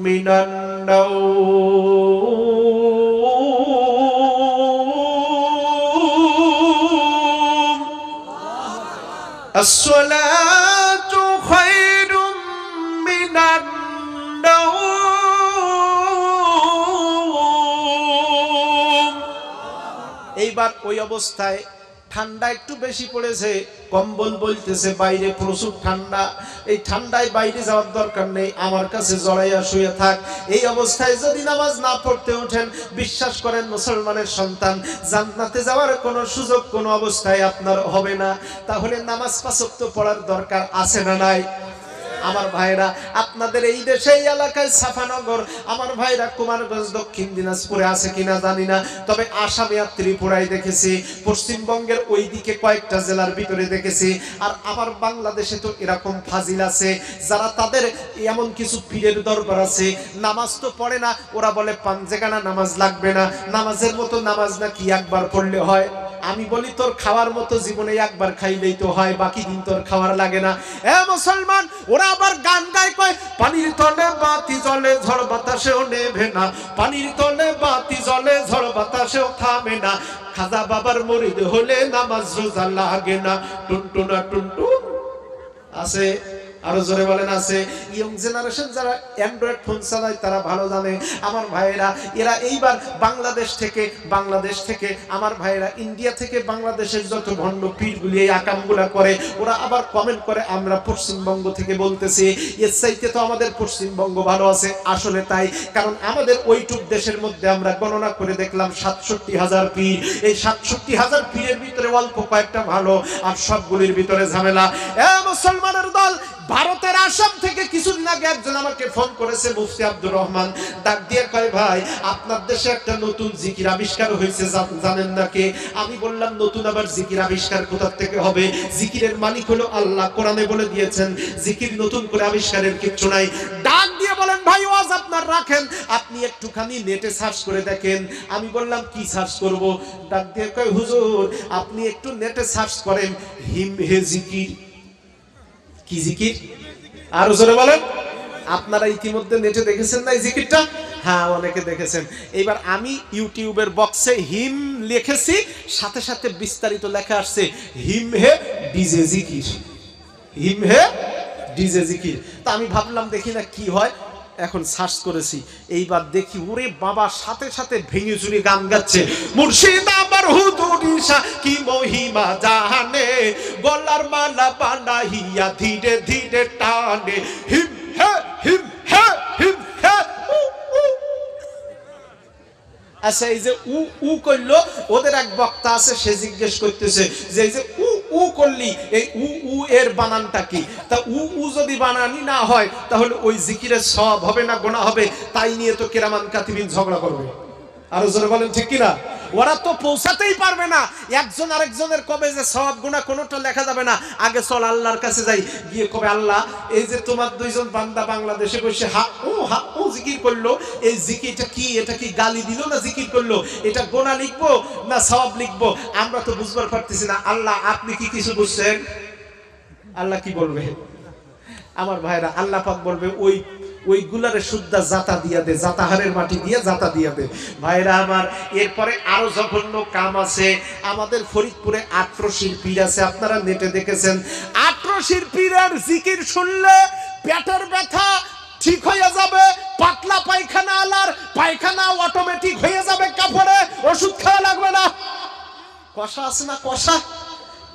মিনান নাওম, আসসালাতু খায়রুম মিনান নাওম। এইবার ওই অবস্থায় ঠান্ডা একটু বেশি পড়েছে, কম্বল বলতেছে বাইরে প্রচুর ঠান্ডা, এই ঠান্ডায় বাইরে যাওয়ার দরকার নেই, আমার কাছে জড়াইয়া শুয়ে থাক। এই অবস্থায় যদি নামাজ না পড়তে ওঠেন, বিশ্বাস করেন মুসলমানের সন্তান জান্নাতে যাওয়ার কোনো সুযোগ কোনো অবস্থায় আপনার হবে না। তাহলে নামাজ 5 ওয়াক্ত পড়ার দরকার আছে না নাই? আমার ভাইরা, আপনাদের এই দেশে এই এলাকায় সাফানগর, আমার ভাইরা কুমারগঞ্জ, দক্ষিণ দিনাজপুরে আছে কিনা জানি না, তবে আসামে আর ত্রিপুরায় দেখেছি, পশ্চিমবঙ্গের ওই দিকে কয়েকটা জেলার ভিতরে দেখেছি। আর আমার বাংলাদেশে তো এরকম ফাজিল আছে যারা তাদের এমন কিছু পীরের দরবার আছে, নামাজ তো পড়ে না, ওরা বলে পাঞ্জেগানা নামাজ লাগবে না, নামাজের মতো নামাজ নাকি একবার পড়লে হয়। আমি বলি তোর খাওয়ার মতো জীবনে একবার খাইলেই তো হয়, বাকি দিন তোর খাওয়ার লাগে না। এ মুসলমান, ওরা আবার গান গায়, কয় পানির তলে বাতি জ্বলে ঝড় বাতাসেও নেভে না, পানির তলে বাতি জ্বলে ঝড় বাতাসেও থামে না, খাজা বাবার মুরিদ হলে নামাজ রোজা লাগে না, টুনটুনা টুনটুন। আছে, আরো জোরে বলেন আছে। ইয়ং জেনারেশন যারা অ্যান্ড্রয়েড ফোন চালায় তারা ভালো জানে। আমার ভাইয়েরা, এরা এইবার বাংলাদেশ থেকে আমার ভাইয়েরা ইন্ডিয়া থেকে বাংলাদেশের যত ভণ্ড পীরগুলি এই আকামগুলা করে, ওরা আবার কমেন্ট করে আমরা পশ্চিমবঙ্গ থেকে বলতেছি, এর চাইতে তো আমাদের পশ্চিমবঙ্গ ভালো আছে। আসলে তাই, কারণ আমাদের ওইটুক দেশের মধ্যে আমরা গণনা করে দেখলাম 67,000 পীর। এই 67,000 পীরের ভিতরে অল্প কয়েকটা ভালো, আর সবগুলির ভিতরে ঝামেলা। এ মুসলমানের দল, ভারতের আসাম থেকে কিছুদিন আগে একজন আমাকে ফোন করেছে, মুফতি আব্দুর রহমান, ডাক দিয়ে কয় ভাই আপনার দেশে একটা নতুন জিকির আবিষ্কার হয়েছে, জানেন নাকি? আমি বললাম নতুন আবার জিকির আবিষ্কার কোথা থেকে হবে? জিকিরের মালিক হলো আল্লাহ, কোরআনে বলে দিয়েছেন জিকির নতুন করে আবিষ্কারের কিচ্ছু নাই। ডাক দিয়ে বলেন ভাই ওয়াজ আপনার রাখেন, আপনি একটুখানি নেটে সার্চ করে দেখেন। আমি বললাম কি সার্চ করব? ডাক দিয়ে কয় হুজুর আপনি একটু নেটে সার্চ করেন হিম হে জিকির। কি জিকির? আরো জোরে বলেন। আপনারা ইতিমধ্যে নেটে দেখেছেন না এই জিকিরটা? হ্যাঁ, অনেকে দেখেছেন। এবার আমি ইউটিউবের বক্সে হিম লিখেছি, সাথে সাথে বিস্তারিত লেখা আসছে হিম হে ডিজে জিকির, হিম হে ডিজে জিকির। তা আমি ভাবলাম দেখি না কি হয়, এখন সার্চ করেছি। এইবার দেখি ওরে বাবা, সাথে সাথে ভেঙে চুরি গান গাচ্ছে, মুর্শিদ আমার হুজুরিশা কি মহিমা জানে, গলার মালা বানাইয়া ধীরে ধীরে টানে, হিম হে হিম হে হিম হে। আচ্ছা, এই যে উ উ করলো, ওদের এক বক্তা আছে, সে জিজ্ঞেস করতেছে যে এই যে উ উ করলি, এই উ উ এর বানানটা কি? তা উ উ যদি বানানি না হয় তাহলে ওই জিকিরের সওয়াব হবে না গুনাহ হবে? তাই নিয়ে তো কিরামান কাতিবিন ঝগড়া করবে। আরো জোরে বলেন ঠিক কিনা? ওরা তো পৌঁছাতেই পারবে না। একজন আরেকজনের কবে যে সওয়াব গুনাহ কোনোটা লেখা যাবে না। আগে চল আল্লাহর কাছে যাই, গিয়ে কবে আল্লাহ এই যে তোমার দুইজন বান্দা বাংলাদেশে বসে হা ও জিকির করলো, এই জিকিরটা কি? এটা কি গালি দিল না জিকির করলো? এটা গুনাহ লিখবো না সওয়াব লিখবো? আমরা তো বুঝবার পারতেছি না। আল্লাহ আপনি কি কিছু বুঝছেন? আল্লাহ কি বলবে? আমার ভাইরা, আল্লাহ পাক বলবে ওই গুলারে শুদ্ধা জাতা দিয়া দে, জাতাহারের মাটি দিয়ে জাতা দিয়া দে। ভাইরা আমার, এরপরে আরো জঘন্য কাম আছে। আমাদের ফরিদপুরে আট্রসির পীর আছে, আপনারা নেটে দেখেছেন। আট্রসির পীরের জিকির শুনলে পেটের ব্যথা ঠিক হয়ে যাবে, পাতলা পায়খানা আলার পায়খানা অটোমেটিক হয়ে যাবে, কাপড়ে ওষুধ খাওয়া লাগবে না। কষা আছে না, কষা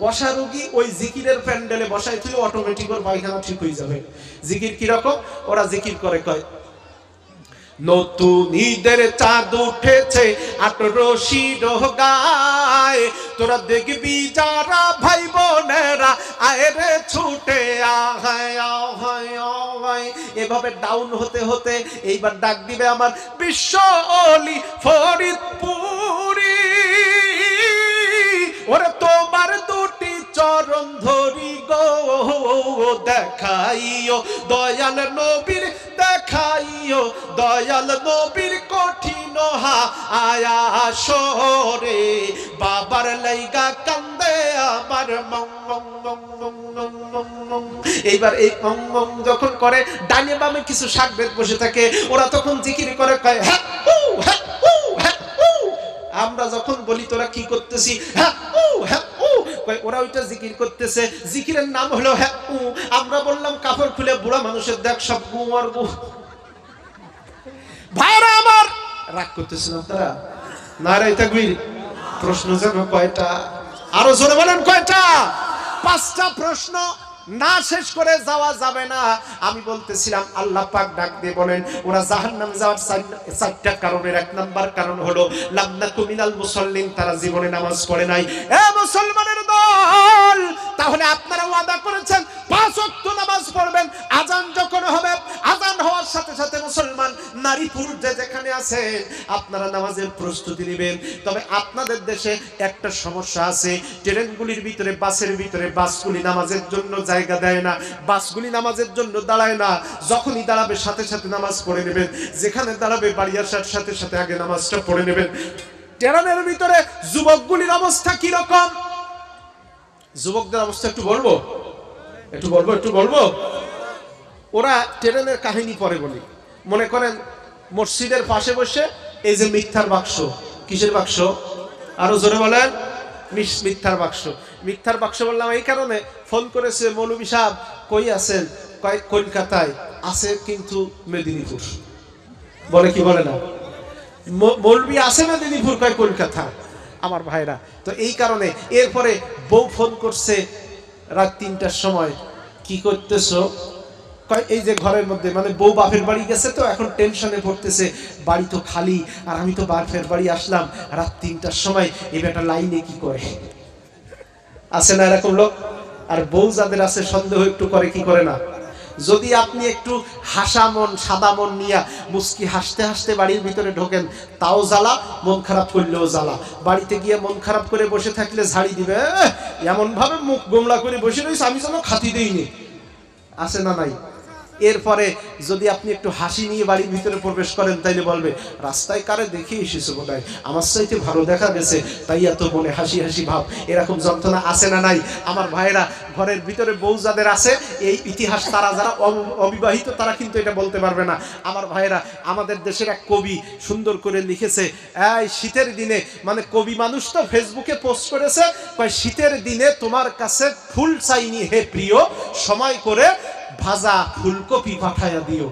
কষা রোগী ওই জিকিরের প্যান্ডেলে বসাই তুই অটোমেটিক ওর পায়খানা ঠিক হয়ে যাবে। জিকির কিরকম? ওরা জিকির করে কয়, নতুন ঈদের চাঁদ উঠেছে আটরশির গায়, তোরা দেখবি যারা ভাই বোনেরা আয় রে ছুটে আয় আয় আয়। এভাবে ডাউন হতে হতে এইবার ডাক দিবে আমার বিশ্ব অলি ফরিদপুরি, ওরে তোমার দুটি চরণ ধরি গো, দেখাইও দয়াল নবীর, দেখাইও দয়াল নবীর কঠিন আয়া সরে, বাবার লাইগা কান্দে আমার মং মং মং মং মং মং মং। এইবার এই মং মং যখন করে, ডানে বামে কিছু শাকবেদ বসে থাকে, ওরা তখন জিকির করে কয় হ্যাঁ উ হ্যাঁ উ হ্যাঁ উ। আমরা যখন বলি তোরা কি করতেছি, হ্যাঁ উ হ্যাঁ উ, ওরা ওইটা জিকির করতেছে। জিকিরের নাম হলো হ্যাঁ উ। আমরা বললাম কাপড় খুলে বুড়া মানুষের দেখ সব গু আর গু। ভাইরা আমার, রাগ করতেছেন আপনারা? নারায়ে তাকবীর। প্রশ্ন জানো কয়টা? আরো জোরে বলেন কয়টা? 5টা প্রশ্ন না শেষ করে যাওয়া যাবে না। আমি বলতেছিলাম আল্লাহ পাক ডাক দিয়ে বলেন ওরা জাহান্নামে যাওয়ার 4টা কারণের 1 নাম্বার কারণ হলো লাম নাকু মিনাল মুসাল্লিন, তারা জীবনে নামাজ পড়ে নাই। এ মুসলমানের দল, তাহলে আপনারা ওয়াদা করেছেন 5 ওয়াক্ত নামাজ পড়বেন। আজান যখন হবে, আজান হওয়ার সাথে সাথে মুসলমান নারী পুরুষ যে যেখানে আছেন আপনারা নামাজের প্রস্তুতি নেবেন। তবে আপনাদের দেশে একটা সমস্যা আছে, ট্রেনগুলির ভিতরে, বাসের ভিতরে বাসগুলি নামাজের জন্য জায়গা দেয় না, বাসগুলি নামাজের জন্য দাঁড়ায় না। যখনই দাঁড়াবে সাথে সাথে নামাজ পড়ে নেবেন, যেখানে দাঁড়াবে বাড়ি আসার সাথে সাথে আগে নামাজটা পড়ে নেবেন। ট্রেনের ভিতরে যুবকগুলির অবস্থা কি রকম? যুবকদের অবস্থা একটু বলবো, একটু বলবো, একটু বলবো। ওরা ট্রেনের কাহিনী পরে বলি। মনে করেন মসজিদের পাশে বসে এই যে মিথ্যার বাক্স, কিসের বাক্স? আরো জোরে বলেন। মিথ্যার বাক্স। মিথ্যার বাক্স বললাম এই কারণে, ফোন করেছে মৌলভী সাহেব কই আছেন? কয় কলকাতায় আছে, কিন্তু মেদিনীপুর। বলে কি বলে না? মৌলভী আছে মেদিনীপুর, কয় কলকাতা। আমার ভাইরা, তো এই কারণে এরপরে বউ ফোন করছে রাত 3টার সময়, কি করতেছো? কয় এই যে ঘরের মধ্যে, মানে বউ বাপের বাড়ি গেছে তো এখন টেনশনে পড়তেছে, বাড়ি তো খালি আর আমি তো বাপের বাড়ি আসলাম রাত 3টার সময়, এই বেটা লাইনে কি করে? আছে না এরকম লোক? আর বউ যাদের আছে সন্দেহ একটু করে, কি করে না? যদি আপনি একটু হাসা মন, সাদা মন নিয়ে মুস্কি হাসতে হাসতে বাড়ির ভিতরে ঢোকেন, তাও জ্বালা, মন খারাপ করলেও জ্বালা। বাড়িতে গিয়ে মন খারাপ করে বসে থাকলে ঝাড়ি দিবে, এমন ভাবে মুখ গোমলা করে বসে রয়েছে আমি যেন খাতি দেইনি। আছে না নাই? এরপরে যদি আপনি একটু হাসি নিয়ে বাড়ির ভিতরে প্রবেশ করেন, তাইলে বলবে রাস্তায় কারে দেখে এসেছো বোধহয়, আমার চাইতে ভালো দেখা গেছে, তাই এত মনে হাসি হাসি ভাব। এরকম যন্ত্রণা আছে না নাই? আমার ভাইরা, ঘরের ভিতরে বউ যাদের আছে, এই ইতিহাস তারা যারা অবিবাহিত তারা কিন্তু এটা বলতে পারবে না। আমার ভাইরা, আমাদের দেশের এক কবি সুন্দর করে লিখেছে, এই শীতের দিনে, মানে কবি মানুষ তো, ফেসবুকে পোস্ট করেছে, কয় শীতের দিনে তোমার কাছে ফুল চাইনি হে প্রিয়, সময় করে ভাজা ফুলকপি পাঠাইয়া দিও।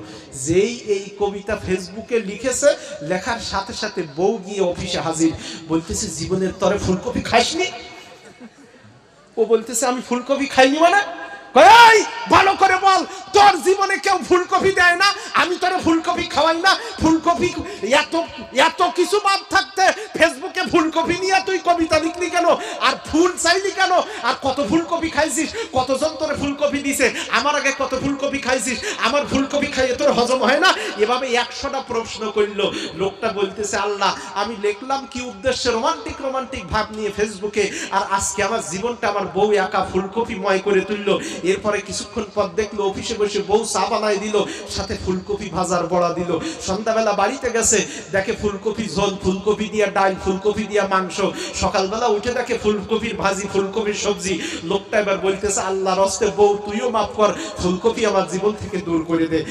যেই এই কবিতা ফেসবুকে লিখেছে, লেখার সাথে সাথে বউ গিয়ে অফিসে হাজির, বলতেছে জীবনের তরে ফুলকপি খাইসনি? ও বলতেছে আমি ফুলকপি খাইনি মানে? এই ভালো করে বল, তোর জীবনে কেউ ফুলকপি দেয় না, আমি তোরে ফুলকপি খাওয়াই না? ফুলকপি এত এত কিছু বাদ থাকতে ফেসবুকে ফুলকপি নিয়ে তুই কবিতা লিখলি কেন? আর ফুল চাইলি কেন? আর কত ফুলকপি খাইছিস? কতজন তোরে ফুলকপি দিছে? আমার আগে কত ফুলকপি খাইছিস? আমার ফুলকপি খাইয়ে তোর হজম হয় না? এভাবে 100টা প্রশ্ন করলো। লোকটা বলতেছে, আল্লাহ আমি লিখলাম কি উদ্দেশ্যে রোমান্টিক রোমান্টিক ভাব নিয়ে ফেসবুকে, আর আজকে আমার জীবনটা আমার বউ একা ফুলকপিময় করে তুললো। এরপরে কিছুক্ষণ পর দেখলো অফিসে বসে বউ চা বানায় দিল, সাথে ফুলকপি ভাজার বড়া দিল। সন্ধ্যাবেলা বাড়িতে গেছে, দেখে ফুলকপি ঝোল, ফুলকপি দিয়া ডাল, ফুলকপি দিয়া মাংস। সকালবেলা উঠে দেখে ফুলকপির ভাজি, ফুলকপির সবজি। লোকটা এবার বলতেছে, আল্লাহর হস্তে বউ তুইও মাফ কর, ফুলকপি আমার জীবন থেকে দূর করে দে।